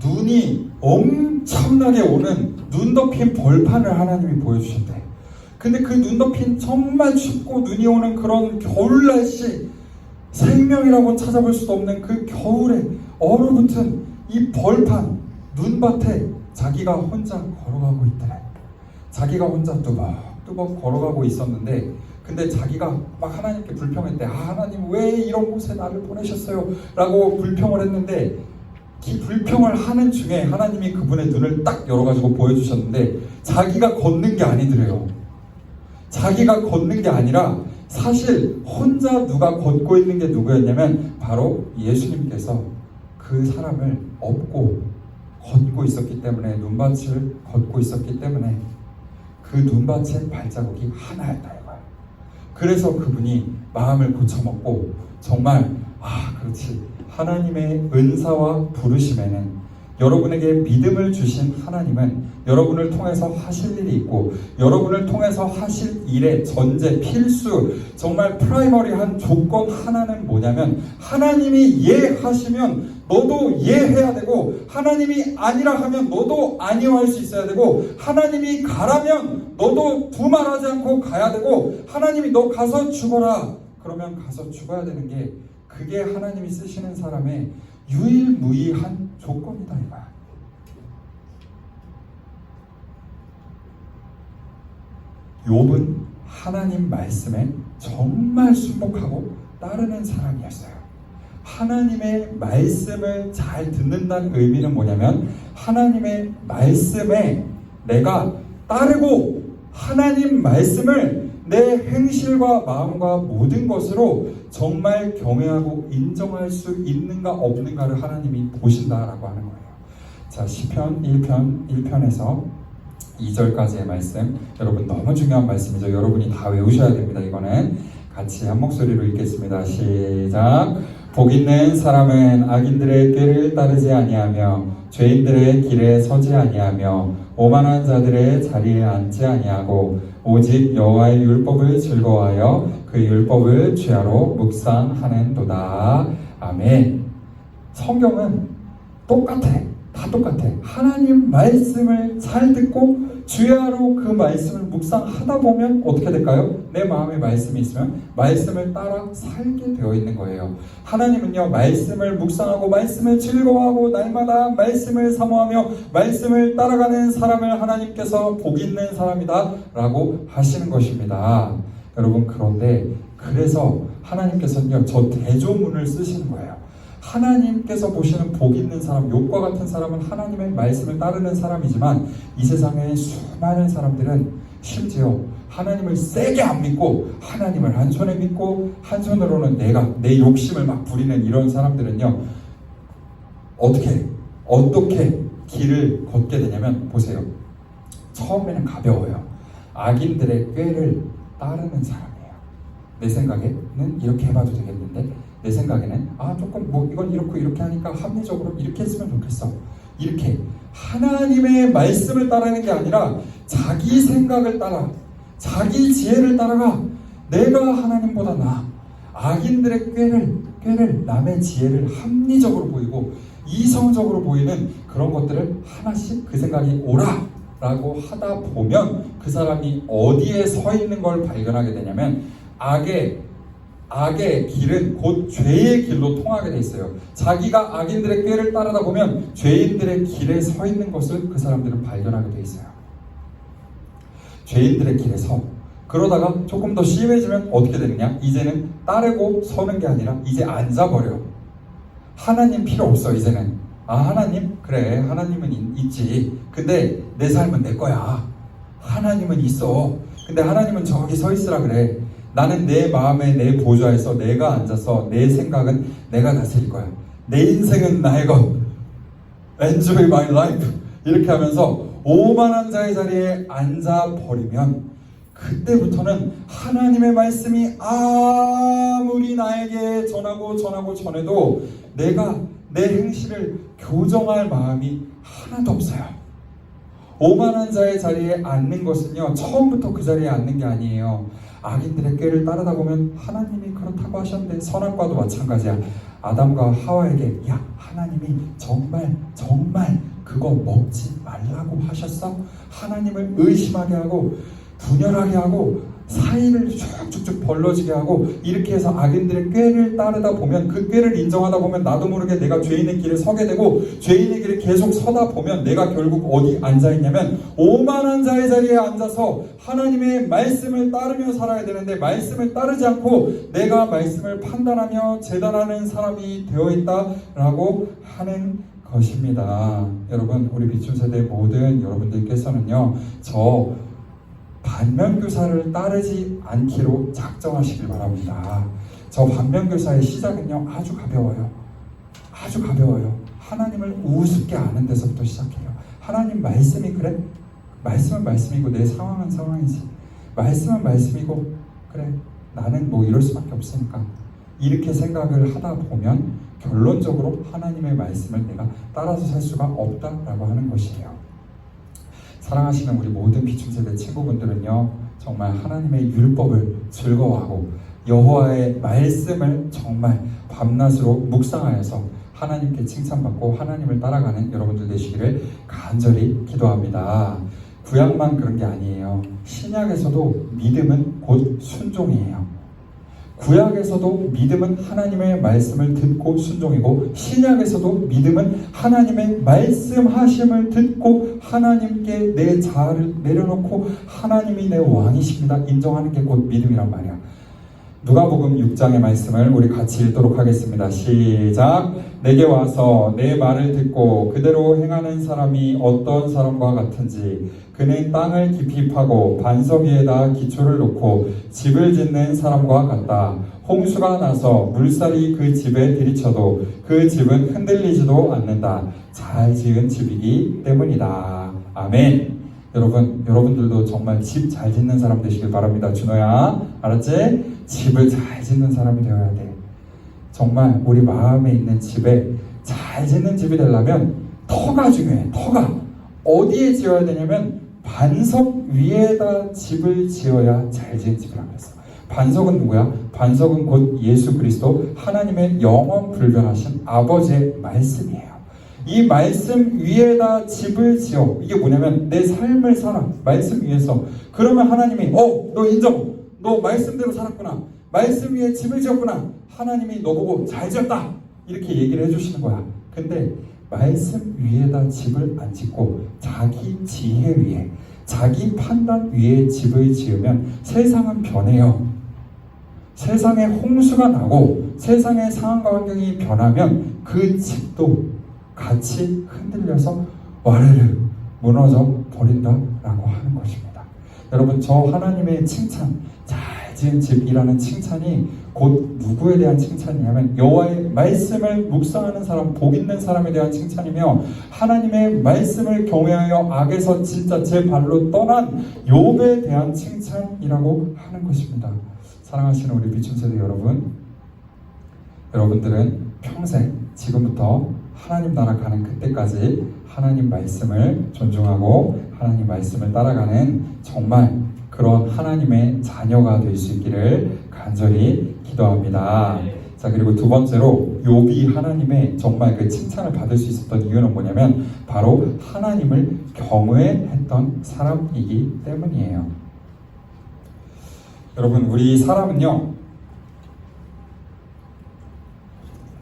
Speaker 1: 눈이 엄청나게 오는 눈 덮인 벌판을 하나님이 보여주셨대. 근데 그 눈 덮인 정말 춥고 눈이 오는 그런 겨울 날씨, 생명이라고 찾아볼 수도 없는 그 겨울에 얼어붙은 이 벌판 눈밭에 자기가 혼자 걸어가고 있더래. 자기가 혼자 뚜벅뚜벅 걸어가고 있었는데, 근데 자기가 하나님께 불평했대. 하나님, 왜 이런 곳에 나를 보내셨어요? 라고 불평을 했는데, 이 불평을 하는 중에 하나님이 그분의 눈을 딱 열어가지고 보여주셨는데, 자기가 걷는 게 아니더래요. 자기가 걷는 게 아니라 사실 혼자 누가 걷고 있는 게 누구였냐면 바로 예수님께서 그 사람을 업고 걷고 있었기 때문에, 눈밭을 걷고 있었기 때문에 그 눈밭의 발자국이 하나였다 이거야. 그래서 그분이 마음을 고쳐먹고 정말 그렇지, 하나님의 은사와 부르심에는 여러분에게 믿음을 주신 하나님은 여러분을 통해서 하실 일이 있고, 여러분을 통해서 하실 일의 전제, 필수, 정말 프라이머리한 조건 하나는 뭐냐면, 하나님이 예하시면 너도 예해야 되고, 하나님이 아니라 하면 너도 아니어할 수 있어야 되고, 하나님이 가라면 너도 두말하지 않고 가야 되고, 하나님이 너 가서 죽어라 그러면 가서 죽어야 되는 게, 그게 하나님이 쓰시는 사람의 유일무이한 조건이다 이거야. 욥은 하나님 말씀에 정말 순복하고 따르는 사람이었어요. 하나님의 말씀을 잘 듣는다는 의미는 뭐냐면, 하나님의 말씀에 내가 따르고 하나님 말씀을 내 행실과 마음과 모든 것으로 정말 경외하고 인정할 수 있는가 없는가를 하나님이 보신다라고 하는 거예요. 자, 시편 1편에서 2절까지의 말씀, 여러분 너무 중요한 말씀이죠. 여러분이 다 외우셔야 됩니다. 이거는 같이 한 목소리로 읽겠습니다. 시작. 복 있는 사람은 악인들의 꾀를 따르지 아니하며 죄인들의 길에 서지 아니하며 오만한 자들의 자리에 앉지 아니하고 오직 여호와의 율법을 즐거워하여 그 율법을 주야로 묵상하는도다. 아멘. 성경은 똑같아. 다 똑같아. 하나님 말씀을 잘 듣고 주야로 그 말씀을 묵상하다 보면 어떻게 될까요? 내 마음에 말씀이 있으면 말씀을 따라 살게 되어 있는 거예요. 하나님은요, 말씀을 묵상하고 말씀을 즐거워하고 날마다 말씀을 사모하며 말씀을 따라가는 사람을 하나님께서 복 있는 사람이다 라고 하시는 것입니다. 여러분, 그런데 그래서 하나님께서는요, 저 대조문을 쓰시는 거예요. 하나님께서 보시는 복 있는 사람, 욥과 같은 사람은 하나님의 말씀을 따르는 사람이지만, 이 세상의 수많은 사람들은 심지어 하나님을 세게 안 믿고 하나님을 한 손에 믿고 한 손으로는 내 욕심을 막 부리는 이런 사람들은요, 어떻게 길을 걷게 되냐면, 보세요. 처음에는 가벼워요. 악인들의 꾀를 따르는 사람이에요. 내 생각에는 이렇게 해봐도 되겠는데, 내 생각에는 조금 이건 이렇게 하니까 합리적으로 이렇게 했으면 좋겠어. 이렇게 하나님의 말씀을 따르는 게 아니라 자기 생각을 따라, 자기 지혜를 따라가. 내가 하나님보다 나아. 악인들의 꾀를 남의 지혜를 합리적으로 보이고 이성적으로 보이는 그런 것들을 하나씩 그 생각이 옳아라고 하다 보면 그 사람이 어디에 서 있는 걸 발견하게 되냐면, 악의 길은 곧 죄의 길로 통하게 돼 있어요. 자기가 악인들의 꾀를 따르다 보면 죄인들의 길에 서 있는 것을 그 사람들은 발견하게 돼 있어요. 죄인들의 길에 서. 그러다가 조금 더 심해지면 어떻게 되느냐? 이제는 따르고 서는 게 아니라 이제 앉아버려. 하나님 필요 없어. 이제는 하나님? 그래, 하나님은 있지. 근데 내 삶은 내 거야. 하나님은 있어. 근데 하나님은 저기 서 있으라 그래. 나는 내 마음에 내 보좌에서 내가 앉아서 내 생각은 내가 다스릴 거야. 내 인생은 나의 것. Enjoy my life. 이렇게 하면서 오만한 자의 자리에 앉아버리면 그때부터는 하나님의 말씀이 아무리 나에게 전해도 내가 내 행실을 교정할 마음이 하나도 없어요. 오만한 자의 자리에 앉는 것은요, 처음부터 그 자리에 앉는 게 아니에요. 악인들의 꾀를 따르다 보면 하나님이 그렇다고 하셨는데, 선악과도 마찬가지야. 아담과 하와에게 하나님이 정말 그거 먹지 말라고 하셨어? 하나님을 의심하게 하고 분열하게 하고 사이를 쭉쭉쭉 벌러지게 하고 이렇게 해서 악인들의 꾀를 따르다 보면, 그 꾀를 인정하다 보면 나도 모르게 내가 죄인의 길에 서게 되고, 죄인의 길에 계속 서다 보면 내가 결국 어디 앉아있냐면 오만한 자의 자리에 앉아서 하나님의 말씀을 따르며 살아야 되는데, 말씀을 따르지 않고 내가 말씀을 판단하며 재단하는 사람이 되어있다라고 하는 것입니다. 여러분, 우리 비춘세대 모든 여러분들께서는요, 저 반면교사를 따르지 않기로 작정하시길 바랍니다. 저 반면교사의 시작은요, 아주 가벼워요. 하나님을 우습게 아는 데서부터 시작해요. 하나님 말씀이 그래? 말씀은 말씀이고 내 상황은 상황이지. 말씀은 말씀이고 그래, 나는 이럴 수밖에 없으니까. 이렇게 생각을 하다 보면 결론적으로 하나님의 말씀을 내가 따라서 살 수가 없다라고 하는 것이에요. 사랑하시는 우리 모든 비춘세대 친구분들은요, 정말 하나님의 율법을 즐거워하고 여호와의 말씀을 정말 밤낮으로 묵상하여서 하나님께 칭찬받고 하나님을 따라가는 여러분들 되시기를 간절히 기도합니다. 구약만 그런 게 아니에요. 신약에서도 믿음은 곧 순종이에요. 구약에서도 믿음은 하나님의 말씀을 듣고 순종이고, 신약에서도 믿음은 하나님의 말씀하심을 듣고 하나님께 내 자아를 내려놓고 하나님이 내 왕이십니다 인정하는 게 곧 믿음이란 말이야. 누가복음 6장의 말씀을 우리 같이 읽도록 하겠습니다. 시작. 내게 와서 내 말을 듣고 그대로 행하는 사람이 어떤 사람과 같은지, 그는 땅을 깊이 파고 반석 위에다 기초를 놓고 집을 짓는 사람과 같다. 홍수가 나서 물살이 그 집에 들이쳐도 그 집은 흔들리지도 않는다. 잘 지은 집이기 때문이다. 아멘. 여러분들도 정말 집 잘 짓는 사람 되시길 바랍니다. 준호야, 알았지? 집을 잘 짓는 사람이 되어야 돼. 정말 우리 마음에 있는 집에 잘 짓는 집이 되려면 터가 중요해. 터가 어디에 지어야 되냐면 반석 위에다 집을 지어야 잘 지은 집이라고 했어. 반석은 누구야? 반석은 곧 예수 그리스도, 하나님의 영원 불변하신 아버지의 말씀이에요. 이 말씀 위에다 집을 지어. 이게 뭐냐면 내 삶을 살아. 말씀 위에서. 그러면 하나님이 너 인정. 너 말씀대로 살았구나. 말씀 위에 집을 지었구나. 하나님이 너 보고 잘 지었다. 이렇게 얘기를 해주시는 거야. 근데 말씀 위에다 집을 안 짓고 자기 지혜 위에, 자기 판단 위에 집을 지으면 세상은 변해요. 세상에 홍수가 나고 세상의 상황과 환경이 변하면 그 집도 같이 흔들려서 와르르 무너져 버린다라고 하는 것입니다. 여러분, 저 하나님의 칭찬, 잘 지은 집이라는 칭찬이 곧 누구에 대한 칭찬이냐면 여호와의 말씀을 묵상하는 사람, 복 있는 사람에 대한 칭찬이며, 하나님의 말씀을 경외하여 악에서 진짜 제 발로 떠난 욥에 대한 칭찬이라고 하는 것입니다. 사랑하시는 우리 비춘 세대 여러분, 여러분들은 평생 지금부터 하나님 나라 가는 그때까지 하나님 말씀을 존중하고 하나님 말씀을 따라가는 정말 그런 하나님의 자녀가 될 수 있기를 간절히 기도합니다. 자, 그리고 두 번째로 욥이 하나님의 정말 그 칭찬을 받을 수 있었던 이유는 뭐냐면 바로 하나님을 경외했던 사람이기 때문이에요. 여러분, 우리 사람은요,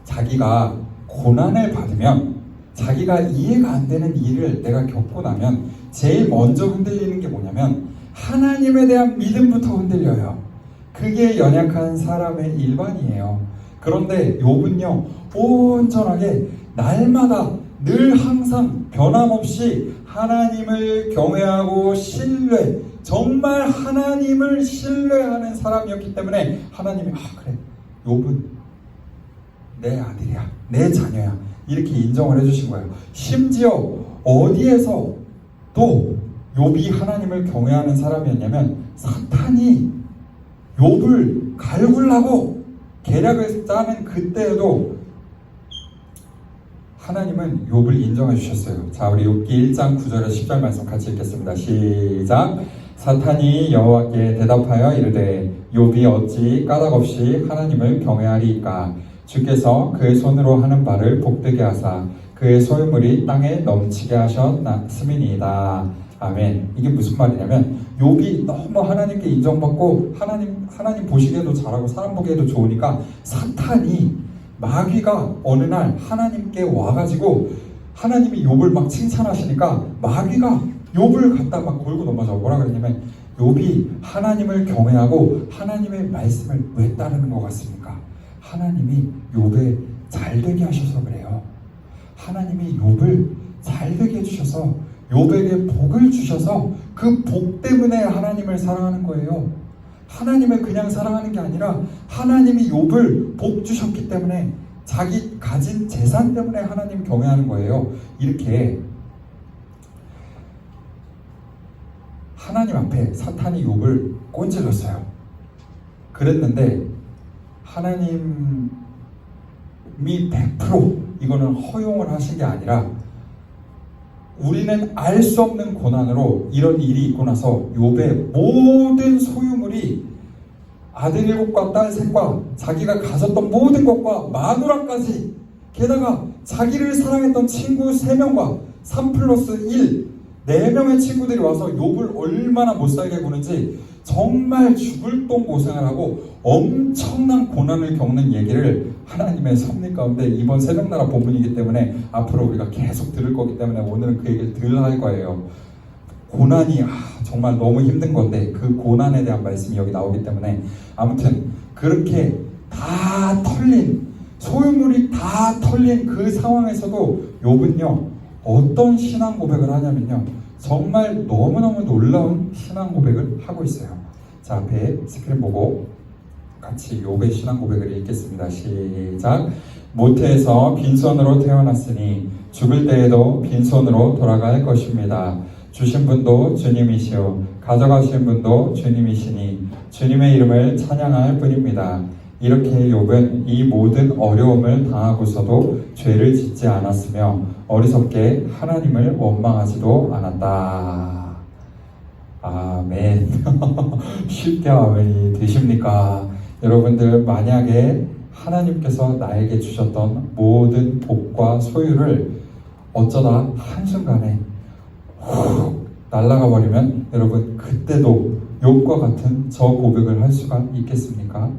Speaker 1: 자기가 고난을 받으면, 자기가 이해가 안 되는 일을 내가 겪고 나면 제일 먼저 흔들리는 게 뭐냐면 하나님에 대한 믿음부터 흔들려요. 그게 연약한 사람의 일반이에요. 그런데 욥은요, 온전하게 날마다 늘 항상 변함없이 하나님을 경외하고 신뢰, 정말 하나님을 신뢰하는 사람이었기 때문에 하나님이 그래, 욥은 내 아들이야, 내 자녀야, 이렇게 인정을 해주신 거예요. 심지어 어디에서 또 욥이 하나님을 경외하는 사람이었냐면 사탄이 욥을 갈구려고 계략을 짜는 그때에도 하나님은 욥을 인정해 주셨어요. 자, 우리 욥기 1장 9절에서 10절 말씀 같이 읽겠습니다. 시작. 사탄이 여호와께 대답하여 이르되 욥이 어찌 까닭없이 하나님을 경외하리이까? 주께서 그의 손으로 하는 바를 복되게 하사 그의 소유물이 땅에 넘치게 하셨음이니이다. 아멘. 이게 무슨 말이냐면 욥이 너무 하나님께 인정받고 하나님 보시기에도 잘하고 사람 보기에도 좋으니까 사탄이, 마귀가 어느 날 하나님께 와가지고 하나님이 욥을 막 칭찬하시니까 마귀가 욥을 갖다 막 골고 넘어져. 뭐라 그랬냐면 욥이 하나님을 경외하고 하나님의 말씀을 왜 따르는 것 같습니까? 하나님이 욥에 잘되게 하셔서 그래요. 하나님이 욥을 잘되게 해주셔서 욥에게 복을 주셔서 그 복 때문에 하나님을 사랑하는 거예요. 하나님을 그냥 사랑하는 게 아니라 하나님이 욥을 복 주셨기 때문에, 자기 가진 재산 때문에 하나님 경외하는 거예요. 이렇게 하나님 앞에 사탄이 욥을 꼰질렀어요. 그랬는데 하나님이 100% 이거는 허용을 하신 게 아니라 우리는 알 수 없는 고난으로 이런 일이 있고 나서 욥의 모든 소유물이 아들 7과 딸 3과 자기가 가졌던 모든 것과 마누라까지, 게다가 자기를 사랑했던 친구 3명과 3+1 4명의 친구들이 와서 욥을 얼마나 못살게 구는지 정말 죽을 똥 고생을 하고 엄청난 고난을 겪는 얘기를 하나님의 섭리 가운데 이번 새벽나라 본문이기 때문에 앞으로 우리가 계속 들을 거기 때문에 오늘은 그 얘기를 들 할 거예요. 고난이 정말 너무 힘든 건데 그 고난에 대한 말씀이 여기 나오기 때문에, 아무튼 그렇게 다 털린, 소유물이 다 털린 그 상황에서도 욥은요 어떤 신앙 고백을 하냐면요, 정말 너무너무 놀라운 신앙 고백을 하고 있어요. 자, 앞에 스크린 보고 같이 욥의 신앙 고백을 읽겠습니다. 시작. 모태에서 빈손으로 태어났으니 죽을 때에도 빈손으로 돌아갈 것입니다. 주신 분도 주님이시오 가져가신 분도 주님이시니 주님의 이름을 찬양할 뿐입니다. 이렇게 욥은 이 모든 어려움을 당하고서도 죄를 짓지 않았으며 어리석게 하나님을 원망하지도 않았다. 아멘. 쉽게 아멘이 되십니까? 여러분들, 만약에 하나님께서 나에게 주셨던 모든 복과 소유를 어쩌다 한순간에 훅 날아가 버리면 여러분, 그때도 욥과 같은 저 고백을 할 수가 있겠습니까?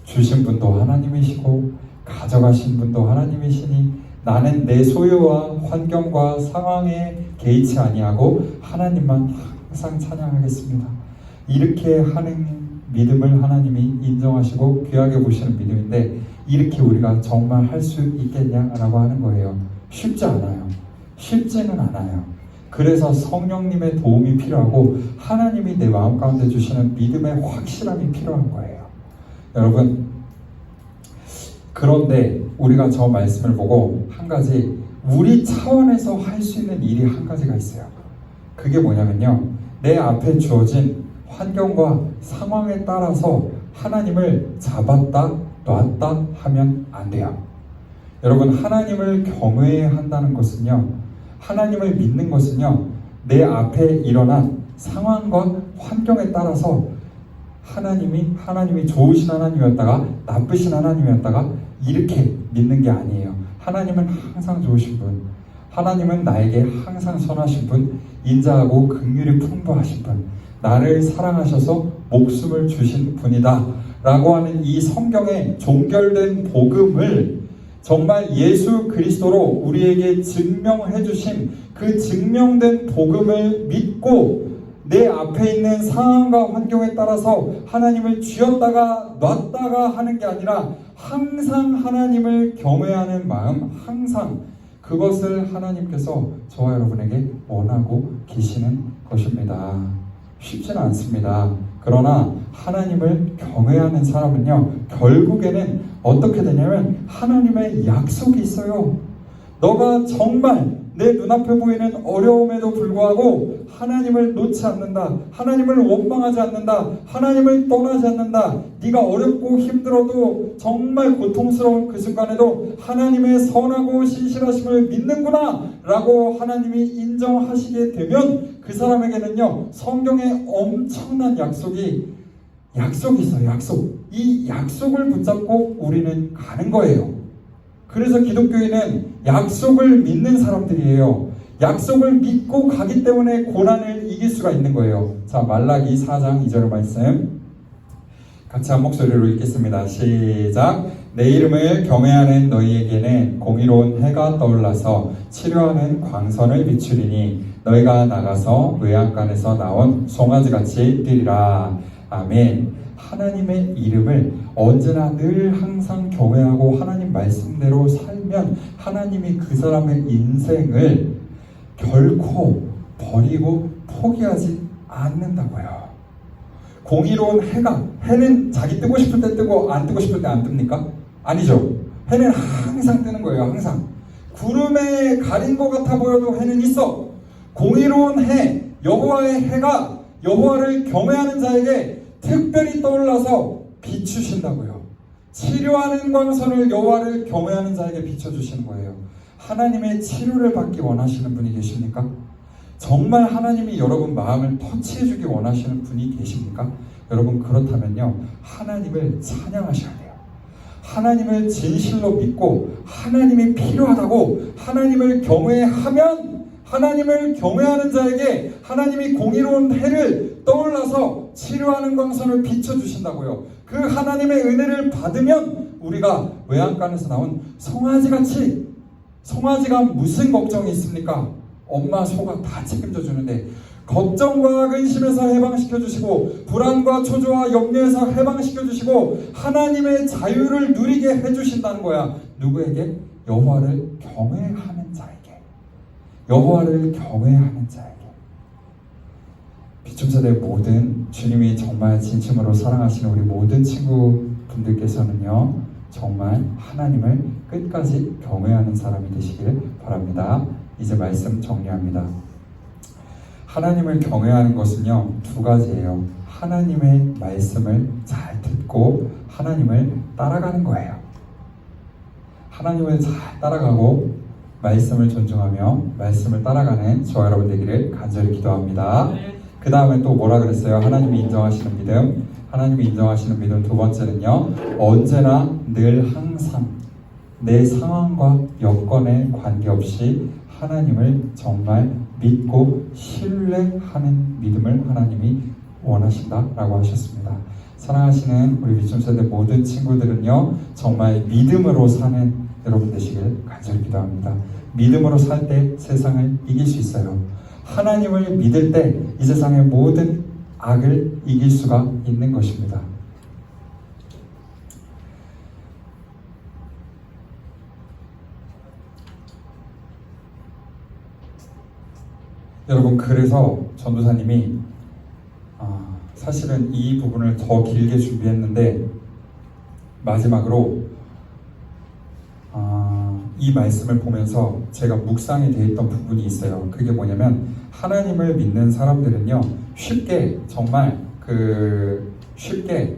Speaker 1: 주신 분도 하나님이시고 가져가신 분도 하나님이시니 나는 내 소유와 환경과 상황에 개의치 아니하고 하나님만 항상 찬양하겠습니다. 이렇게 하는 믿음을 하나님이 인정하시고 귀하게 보시는 믿음인데, 이렇게 우리가 정말 할 수 있겠냐라고 하는 거예요. 쉽지 않아요. 쉽지는 않아요. 그래서 성령님의 도움이 필요하고 하나님이 내 마음 가운데 주시는 믿음의 확실함이 필요한 거예요. 여러분, 그런데 우리가 저 말씀을 보고 한 가지 우리 차원에서 할 수 있는 일이 한 가지가 있어요. 그게 뭐냐면요, 내 앞에 주어진 환경과 상황에 따라서 하나님을 잡았다 놨다 하면 안 돼요. 여러분, 하나님을 경외해야 한다는 것은요, 하나님을 믿는 것은요, 내 앞에 일어난 상황과 환경에 따라서 하나님이 좋으신 하나님이었다가 나쁘신 하나님이었다가 이렇게 믿는 게 아니에요. 하나님은 항상 좋으신 분, 하나님은 나에게 항상 선하신 분, 인자하고 긍휼이 풍부하신 분, 나를 사랑하셔서 목숨을 주신 분이다 라고 하는 이 성경의 종결된 복음을 정말 예수 그리스도로 우리에게 증명해 주신 그 증명된 복음을 믿고 내 앞에 있는 상황과 환경에 따라서 하나님을 쥐었다가 놨다가 하는 게 아니라 항상 하나님을 경외하는 마음, 항상 그것을 하나님께서 저와 여러분에게 원하고 계시는 것입니다. 쉽지는 않습니다. 그러나 하나님을 경외하는 사람은요, 결국에는 어떻게 되냐면 하나님의 약속이 있어요. 너가 정말 내 눈앞에 보이는 어려움에도 불구하고 하나님을 놓지 않는다, 하나님을 원망하지 않는다, 하나님을 떠나지 않는다, 네가 어렵고 힘들어도 정말 고통스러운 그 순간에도 하나님의 선하고 신실하심을 믿는구나 라고 하나님이 인정하시게 되면 그 사람에게는요, 성경에 엄청난 약속이 있어요. 약속. 이 약속을 붙잡고 우리는 가는 거예요. 그래서 기독교인은 약속을 믿는 사람들이에요. 약속을 믿고 가기 때문에 고난을 이길 수가 있는 거예요. 자, 말라기 4장 2절 말씀 같이 한 목소리로 읽겠습니다. 시작. 내 이름을 경외하는 너희에게는 공의로운 해가 떠올라서 치료하는 광선을 비추리니 너희가 나가서 외양간에서 나온 송아지같이 뛰리라. 아멘. 하나님의 이름을 언제나 늘 항상 경외하고 하나님 말씀대로 살면 하나님이 그 사람의 인생을 결코 버리고 포기하지 않는다고요. 공의로운 해는 자기 뜨고 싶을 때 뜨고 안 뜨고 싶을 때 안 뜹니까? 아니죠. 해는 항상 뜨는 거예요. 항상. 구름에 가린 것 같아 보여도 해는 있어. 공의로운 해, 여호와의 해가 여호와를 경외하는 자에게 특별히 떠올라서 비추신다고요. 치료하는 광선을 여호와를 경외하는 자에게 비춰주시는 거예요. 하나님의 치료를 받기 원하시는 분이 계십니까? 정말 하나님이 여러분 마음을 터치해주기 원하시는 분이 계십니까? 여러분, 그렇다면요, 하나님을 찬양하셔야 돼요. 하나님을 진실로 믿고 하나님이 필요하다고 하나님을 경외하면 하나님을 경외하는 자에게 하나님이 공의로운 해를 떠올라서 치료하는 광선을 비춰주신다고요. 그 하나님의 은혜를 받으면 우리가 외양간에서 나온 송아지같이, 송아지가 무슨 걱정이 있습니까? 엄마 소가 다 책임져 주는데 걱정과 근심에서 해방시켜 주시고 불안과 초조와 염려에서 해방시켜 주시고 하나님의 자유를 누리게 해주신다는 거야. 누구에게? 여호와를 경외하는 자에게. 여호와를 경외하는 자에게. 비춤세대 모든 주님이 정말 진심으로 사랑하시는 우리 모든 친구분들께서는요, 정말 하나님을 끝까지 경외하는 사람이 되시길 바랍니다. 이제 말씀 정리합니다. 하나님을 경외하는 것은요, 두 가지예요. 하나님의 말씀을 잘 듣고 하나님을 따라가는 거예요. 하나님을 잘 따라가고 말씀을 존중하며 말씀을 따라가는 저와 여러분 되기를 간절히 기도합니다. 그 다음에 또 뭐라 그랬어요? 하나님이 인정하시는 믿음. 하나님이 인정하시는 믿음 두 번째는요, 언제나 늘 항상 내 상황과 여건에 관계없이 하나님을 정말 믿고 신뢰하는 믿음을 하나님이 원하신다라고 하셨습니다. 사랑하시는 우리 비춤세대 모든 친구들은요, 정말 믿음으로 사는 여러분 되시길 간절히 기도합니다. 믿음으로 살 때 세상을 이길 수 있어요. 하나님을 믿을 때 이 세상의 모든 악을 이길 수가 있는 것입니다. 여러분, 그래서 전도사님이 사실은 이 부분을 더 길게 준비했는데 마지막으로 이 말씀을 보면서 제가 묵상이 되어 있던 부분이 있어요. 그게 뭐냐면, 하나님을 믿는 사람들은요, 쉽게, 정말 쉽게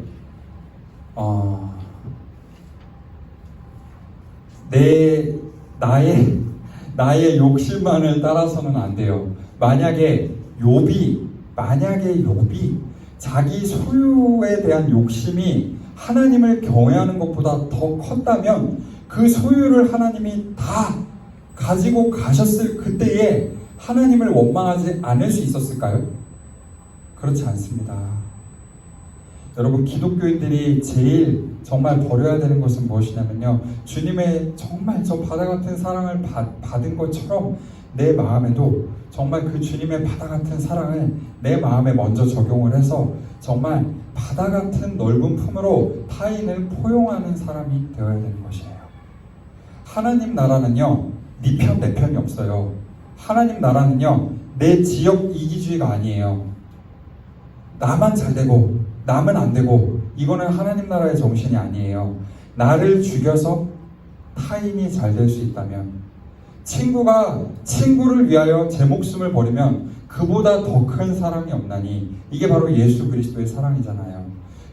Speaker 1: 나의 욕심만을 따라서는 안 돼요. 만약에 욥이 자기 소유에 대한 욕심이 하나님을 경외하는 것보다 더 컸다면, 그 소유를 하나님이 다 가지고 가셨을 그때에 하나님을 원망하지 않을 수 있었을까요? 그렇지 않습니다. 여러분, 기독교인들이 제일 정말 버려야 되는 것은 무엇이냐면요, 주님의 정말 저 바다 같은 사랑을 받은 것처럼 내 마음에도 정말 그 주님의 바다 같은 사랑을 내 마음에 먼저 적용을 해서 정말 바다 같은 넓은 품으로 타인을 포용하는 사람이 되어야 되는 것이에요. 하나님 나라는요, 네 편, 내 편이 없어요. 하나님 나라는요, 내 지역 이기주의가 아니에요. 나만 잘 되고 남은 안 되고, 이거는 하나님 나라의 정신이 아니에요. 나를 죽여서 타인이 잘 될 수 있다면, 친구가 친구를 위하여 제 목숨을 버리면 그보다 더 큰 사랑이 없나니, 이게 바로 예수 그리스도의 사랑이잖아요.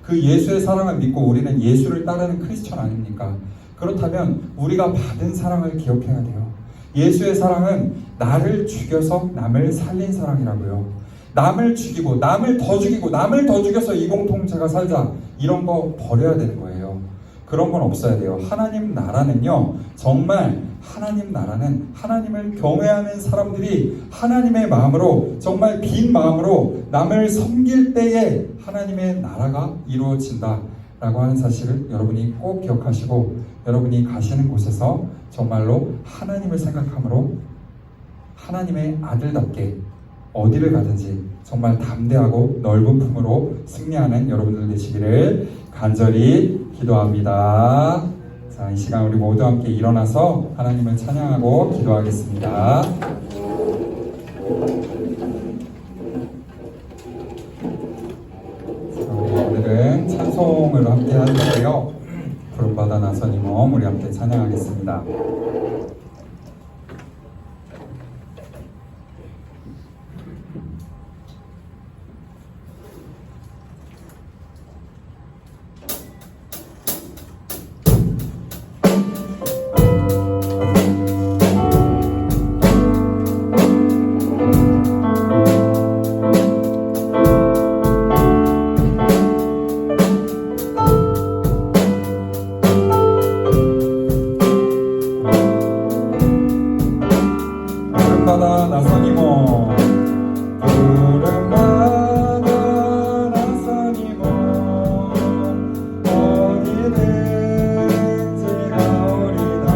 Speaker 1: 그 예수의 사랑을 믿고 우리는 예수를 따르는 크리스천 아닙니까? 그렇다면 우리가 받은 사랑을 기억해야 돼요. 예수의 사랑은 나를 죽여서 남을 살린 사랑이라고요. 남을 죽이고 남을 더 죽이고 남을 더 죽여서 이 공동체가 살자, 이런 거 버려야 되는 거예요. 그런 건 없어야 돼요. 하나님 나라는요, 정말 하나님 나라는 하나님을 경외하는 사람들이 하나님의 마음으로, 정말 빈 마음으로 남을 섬길 때에 하나님의 나라가 이루어진다 라고 하는 사실을 여러분이 꼭 기억하시고, 여러분이 가시는 곳에서 정말로 하나님을 생각함으로 하나님의 아들답게 어디를 가든지 정말 담대하고 넓은 품으로 승리하는 여러분들 되시기를 간절히 기도합니다. 자, 이 시간 우리 모두 함께 일어나서 하나님을 찬양하고 기도하겠습니다. 자, 우리 오늘은 찬송을 함께 할 텐데요, 부름받아 나서니 몸 우리 함께 찬양하겠습니다. 부름받아 나서니 몸, 부름받아 나서니 몸, 어디든지 가오리다.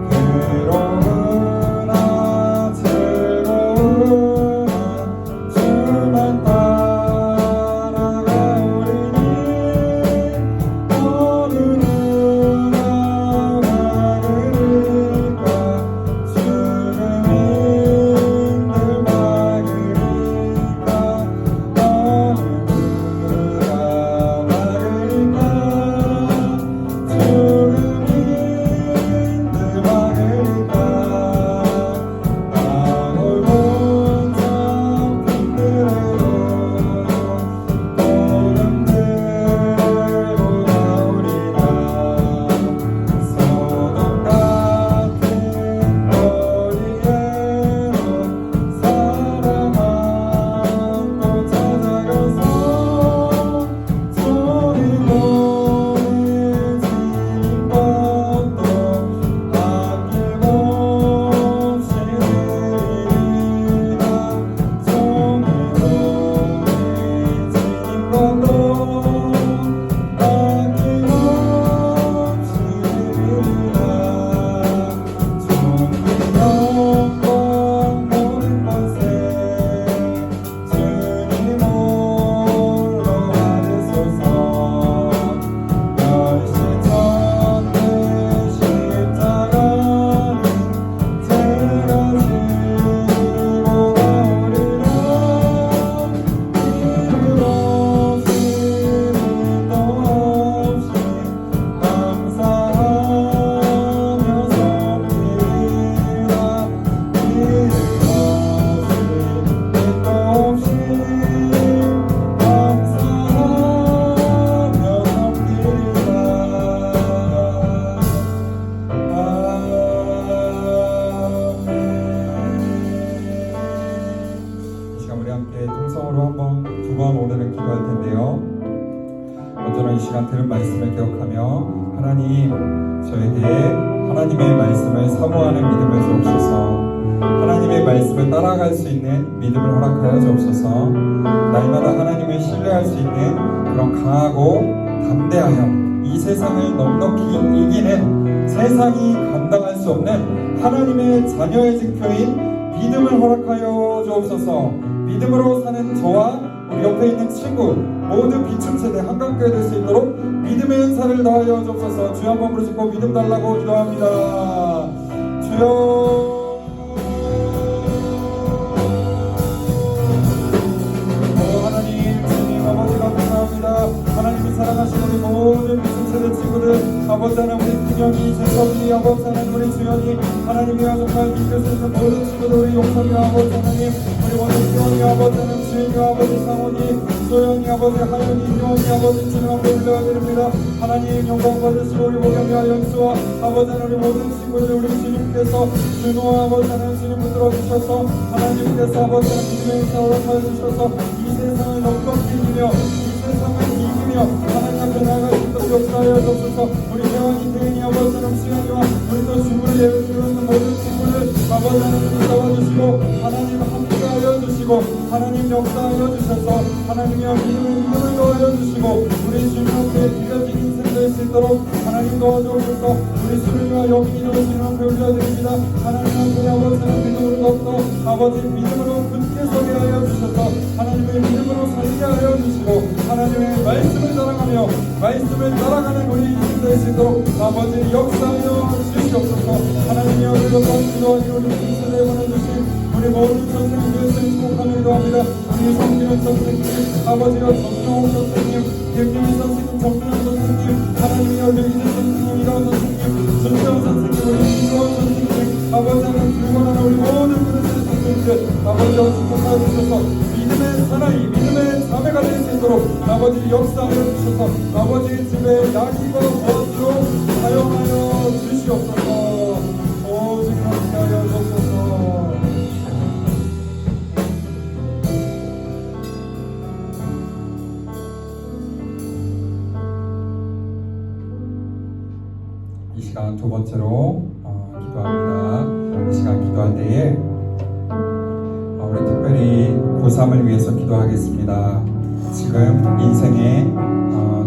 Speaker 1: 괴로우나 즐거우나 주만 따라가오리니, 어느 누가 막으리까. 주를 믿는 함께 통성으로 두 번 오늘은 기도할 텐데요. 먼저는 이 시간 들은 말씀을 기억하며 하나님, 저에게 하나님의 말씀을 사모하는 믿음을 주옵소서. 하나님의 말씀을 따라갈 수 있는 믿음을 허락하여 주옵소서. 날마다 하나님을 신뢰할 수 있는 그런 강하고 담대하여 이 세상을 넉넉히 이기는, 세상이 감당할 수 없는 하나님의 자녀의 증표인 믿음을 허락하여 주옵소서. 믿음으로 사는 저와 우리 옆에 있는 친구 모두 비춤 세대 한강교회 될 수 있도록 믿음의 은사를 더하여 주옵소서. 주여 한번 부르짖고 믿음 달라고 기도합니다. 주여. 하나님이 사랑하시는 우리 모든 비춤세대 친구들, 아버지 하나님, 우리 분영이, 재석이, 아버지 하나님, 우리 주연이, 하나님이와 정말 믿을 수 있는 모든 친구들, 우리 용섭이와 아버지 하나님, 우리 원희 수원이, 아버지 하나님, 주인이와 아버지 상원이, 소영이, 아버지 하연이, 유원이, 아버지 주님 앞에 올려드립니다. 하나님 영광 받으시고 우리 목영이와 연수와 아버지 하나님, 우리 모든 친구들, 우리 주님께서 준호와 아버지 하나님, 주님 붙들어 주셔서 하나님께서 아버지 하나님 믿음의 인사로 하여 주셔서 이 세상을 넉넉히 이기며 세상을 이기며 하나님 앞에 나아갈 수 있도록 역사하여 주옵소서. 우리 대왕이 대인이 아버지 하나님, 수연이와 우리 또 주부를 예배드리는 모든 친구들 아버지 하나님 도와주시고 하나님 함께하여 주시고 하나님 역사하여 주셔서 하나님이여 믿음을 더하여 주시고 우리 주님 앞에 비벼진 인생 될 수 있도록 하나님 도와주옵소서. 우리 수련이와 영민이도 주님 앞에 올려드립니다. 하나님 앞에 아버지 하나님 믿음으로 덮어 아버지 믿음으로 굳게 서게 하여 주셔서 하나님의 믿음으로 살게 하여 주시고 하나님의 말씀을 자랑하며 말씀을 따라가는 우리 인생 될 수 있도록 아버지 역사하여 주시옵소서. 하나님이여 그리고 또한 기도하니 우리 인생에 보내주신 우리 모든 선생님들 축복하며 기도합니다. 우리 성기현 선생님, 아버지여 정명호 선생님, 김민희 선생님, 정민환 선생님, 하나님이여 류기진 선생님, 이가원 선생님, 전태원 선생님, 우리 이주원 선생님, 아버지 하나님 불건하는 우리 모든 그릇의 선생님들 아버지여 축복하여 주셔서 믿음의 사나이, 믿음의 자매가 될 수 있도록 아버지 역사하여 주셔서 아버지 집에 약이고 무엇으로 사용하여 주시옵소서. 오직 함께하여 주옵소서. 이 시간 두 번째로 기도합니다. 이 시간 기도할 때에 우리 특별히 고3을 위해서 기도하겠습니다. 지금 인생의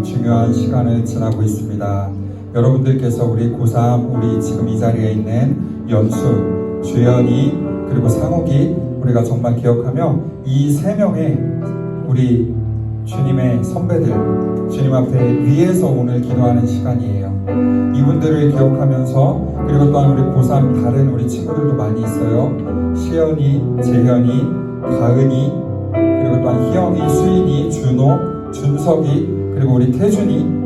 Speaker 1: 중요한 시간을 지나고 있습니다. 여러분들께서 우리 고3, 우리 지금 이 자리에 있는 연수, 주연이, 그리고 상욱이 우리가 정말 기억하며 이 세 명의 우리 주님의 선배들, 주님 앞에 위에서 오늘 기도하는 시간이에요. 이분들을 기억하면서 그리고 또한 우리 고3 다른 우리 친구들도 많이 있어요. 시연이, 재현이, 가은이, 그리고 또한 희영이, 수인이, 준호, 준석이, 그리고 우리 태준이,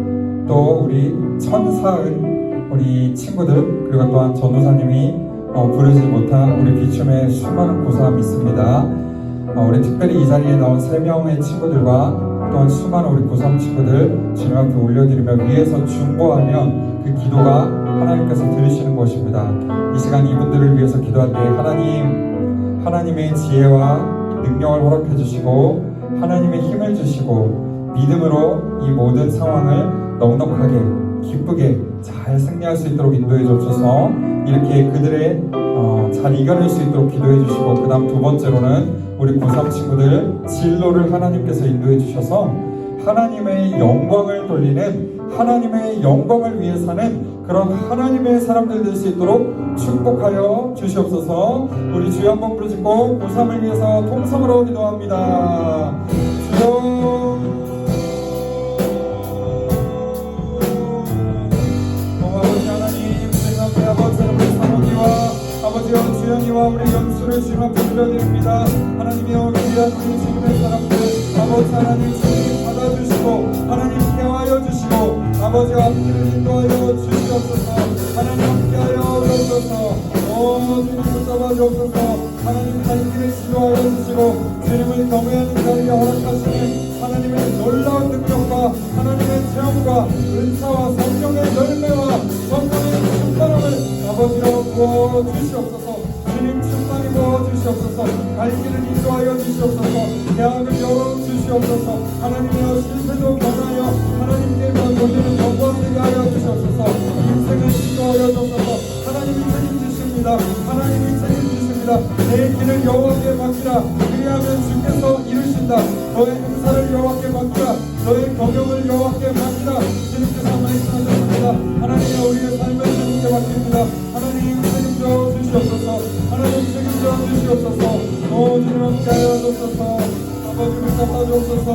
Speaker 1: 또 우리 천사은 우리 친구들, 그리고 또한 전도사님이 부르지 못한 우리 비춤의 수많은 고3 있습니다. 우리 특별히 이 자리에 나온 3명의 친구들과 또한 수많은 우리 고3 친구들 주님 앞에 올려드리며 위에서 중보하면 그 기도가 하나님께서 들으시는 것입니다. 이 시간 이분들을 위해서 기도할 때 하나님의 지혜와 능력을 허락해 주시고 하나님의 힘을 주시고 믿음으로 이 모든 상황을 넉넉하게 기쁘게 잘 승리할 수 있도록 인도해 주옵소서. 이렇게 그들의 잘 이겨낼 수 있도록 기도해 주시고, 그 다음 두 번째로는 우리 고3 친구들 진로를 하나님께서 인도해 주셔서 하나님의 영광을 돌리는, 하나님의 영광을 위해 사는 그런 하나님의 사람들 될 수 있도록 축복하여 주시옵소서. 우리 주여 한번 부르짖고 고3을 위해서 통성으로 기도합니다. 주여. 아버지 하나님, 주님 앞에 아버지 하나님 상호기와 아버지와 주연이와 우리 연수를 주님 앞에 드려드립니다. 하나님이여 귀한 우리 주님의 사람들 아버지 하나님 주님 받아주시고 하나님 케어하여 주시고 아버지와 함께를 인도하여 주시옵소서. 하나님 함께하여 주옵소서. 주님 붙잡아 주옵소서. 하나님 갈 길을 지도하여 주시고 주님을 경외하는 자리에 허락하시는 하나님의 놀라운 능력과 하나님의 체험과 은사와 성령의 열매와 성령의 충만함을 아버지로 부어 주시옵소서. 주님 충만히 부어주시옵소서. 갈 길을 인도하여 주시옵소서. 대학을 열어주시옵소서. 하나님의 실패도 변하여 하나님께만 돌리는 영광 되게 하여 주시옵소서. 인생을 인도하여 주옵소서. 하나님이 책임지십니다. 하나님이 책임지십니다. 내 길을 여호와께 맡기라. 그리하면 주께서 이루신다. 너의 행사를 여호와께 맡기라. 너의 경영을 여호와께 맡기라. 주님께서 말씀하셨습니다. 하나님의 우리의 삶을 주님께 맡깁니다. 하나님 책임져 주시옵소서. 하나님 책임져 주시옵소서. 주님 함께하여 주옵소서. 아버지를 갚아주옵소서.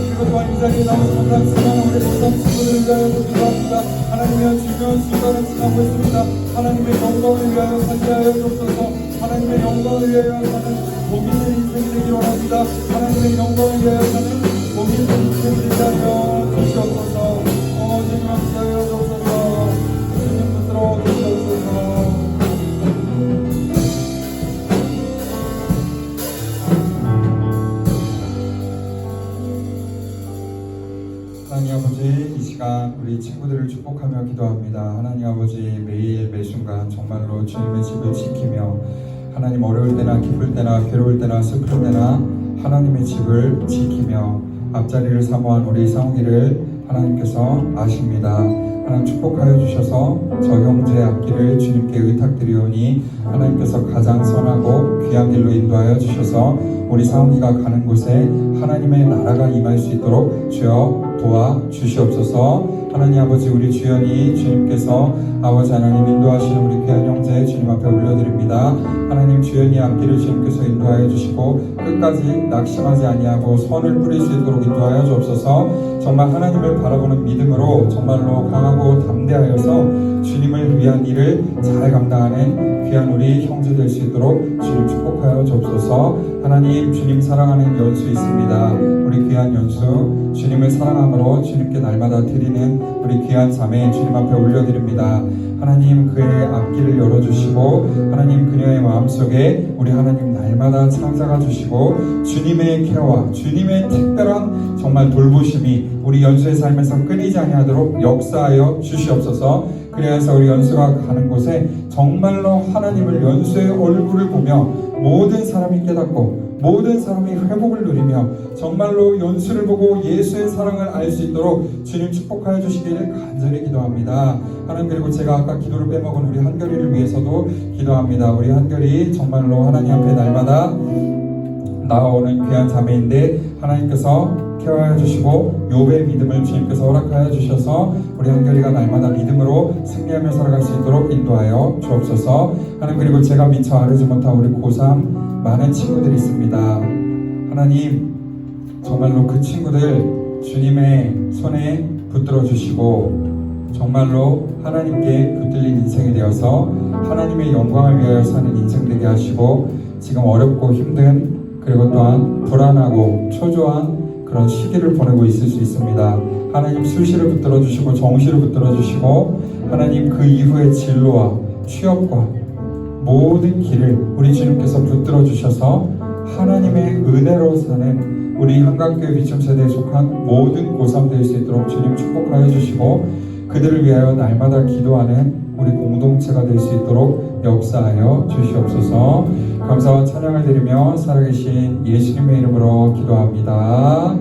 Speaker 1: 그리고 또한 이 자리에 나온 성당 수많은 우리 성당 친구들을 위하여 기도합니다. 하나님의 중요한 순간을 지나고 있습니다. 하나님의 영광을 위하여 살게 주옵소서. 하나님의 영광을 위하여 사는 복 있는 인생이 되기를 원합니다. 하나님의 영광을 위하여 사는 복 있는 인생이 되게 하여 주시옵소서. 주님 함께하여 주옵소서. 주님 붙들어 주시옵소서. 하나님 아버지, 이 시간 우리 친구들을 축복하며 기도합니다. 하나님 아버지, 매일 매순간 정말로 주님의 집을 지키며 하나님 어려울 때나 기쁠 때나 괴로울 때나 슬플 때나 하나님의 집을 지키며 앞자리를 사모한 우리 상욱이를 하나님께서 아십니다. 하나님 축복하여 주셔서 저 형제의 앞길을 주님께 의탁드리오니 하나님께서 가장 선하고 귀한 길로 인도하여 주셔서 우리 상욱이가 가는 곳에 하나님의 나라가 임할 수 있도록 주여 도와주시옵소서. 하나님 아버지, 우리 주연이 주님께서 아버지 하나님 인도하시는 우리 귀한 형제 주님 앞에 올려드립니다. 하나님 주연이 앞길을 주님께서 인도하여 주시고 끝까지 낙심하지 아니하고 선을 뿌릴 수 있도록 인도하여 주옵소서. 정말 하나님을 바라보는 믿음으로 정말로 강하고 담대하여서 주님을 위한 일을 잘 감당하는 귀한 우리 형제 될 수 있도록 주님 축복하여 주옵소서. 하나님, 주님 사랑하는 연수 있습니다. 우리 귀한 연수 주님을 사랑함으로 주님께 날마다 드리는 우리 귀한 자매 주님 앞에 올려드립니다. 하나님, 그의 앞길을 열어주시고 하나님 그녀의 마음속에 우리 하나님 날마다 찾아가 주시고 주님의 케어와 주님의 특별한 정말 돌보심이 우리 연수의 삶에서 끊이지 아니하도록 역사하여 주시옵소서. 그래서 우리 연수가 가는 곳에 정말로 하나님을 연수의 얼굴을 보며 모든 사람이 깨닫고 모든 사람이 회복을 누리며 정말로 연수를 보고 예수의 사랑을 알 수 있도록 주님 축복하여 주시기를 간절히 기도합니다. 하나님, 그리고 제가 아까 기도를 빼먹은 우리 한결이를 위해서도 기도합니다. 우리 한결이 정말로 하나님 앞에 날마다 나아오는 귀한 자매인데 하나님께서 케어하여 주시고 욥의 믿음을 주님께서 허락하여 주셔서 우리 한결이가 날마다 믿음으로 승리하며 살아갈 수 있도록 인도하여 주옵소서. 하나님, 그리고 제가 미처 아르지 못한 우리 고3 많은 친구들이 있습니다. 하나님, 정말로 그 친구들 주님의 손에 붙들어 주시고 정말로 하나님께 붙들린 인생이 되어서 하나님의 영광을 위하여 사는 인생 되게 하시고 지금 어렵고 힘든 그리고 또한 불안하고 초조한 그런 시기를 보내고 있을 수 있습니다. 하나님, 수시를 붙들어 주시고 정시를 붙들어 주시고 하나님 그 이후의 진로와 취업과 모든 길을 우리 주님께서 붙들어 주셔서 하나님의 은혜로 사는 우리 한강교회 비춤 세대에 속한 모든 고3 될 수 있도록 주님 축복하여 주시고 그들을 위하여 날마다 기도하는 우리 공동체가 될 수 있도록 역사하여 주시옵소서. 감사와 찬양을 드리며 살아계신 예수님의 이름으로 기도합니다.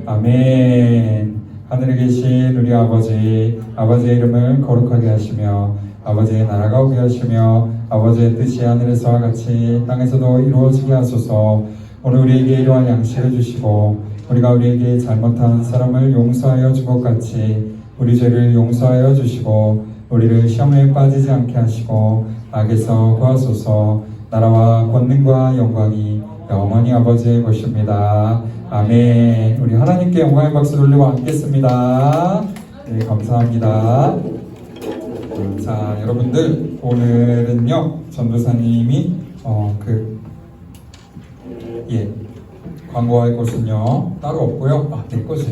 Speaker 1: 아멘. 하늘에 계신 우리 아버지, 아버지의 이름을 거룩하게 하시며 아버지의 나라가 오게 하시며 아버지의 뜻이 하늘에서와 같이 땅에서도 이루어지게 하소서. 오늘 우리에게 이러한 양식을 주시고 우리가 우리에게 잘못한 사람을 용서하여 준 것 같이 우리 죄를 용서하여 주시고 우리를 시험에 빠지지 않게 하시고 악에서 구하소서. 나라와 권능과 영광이 영원히 아버지의 것입니다. 아멘. 우리 하나님께 영광의 박수 돌리고 앉겠습니다. 네, 감사합니다. 자, 여러분들 오늘은요 전도사님이 광고할 곳은요 따로 없고요. 내 것이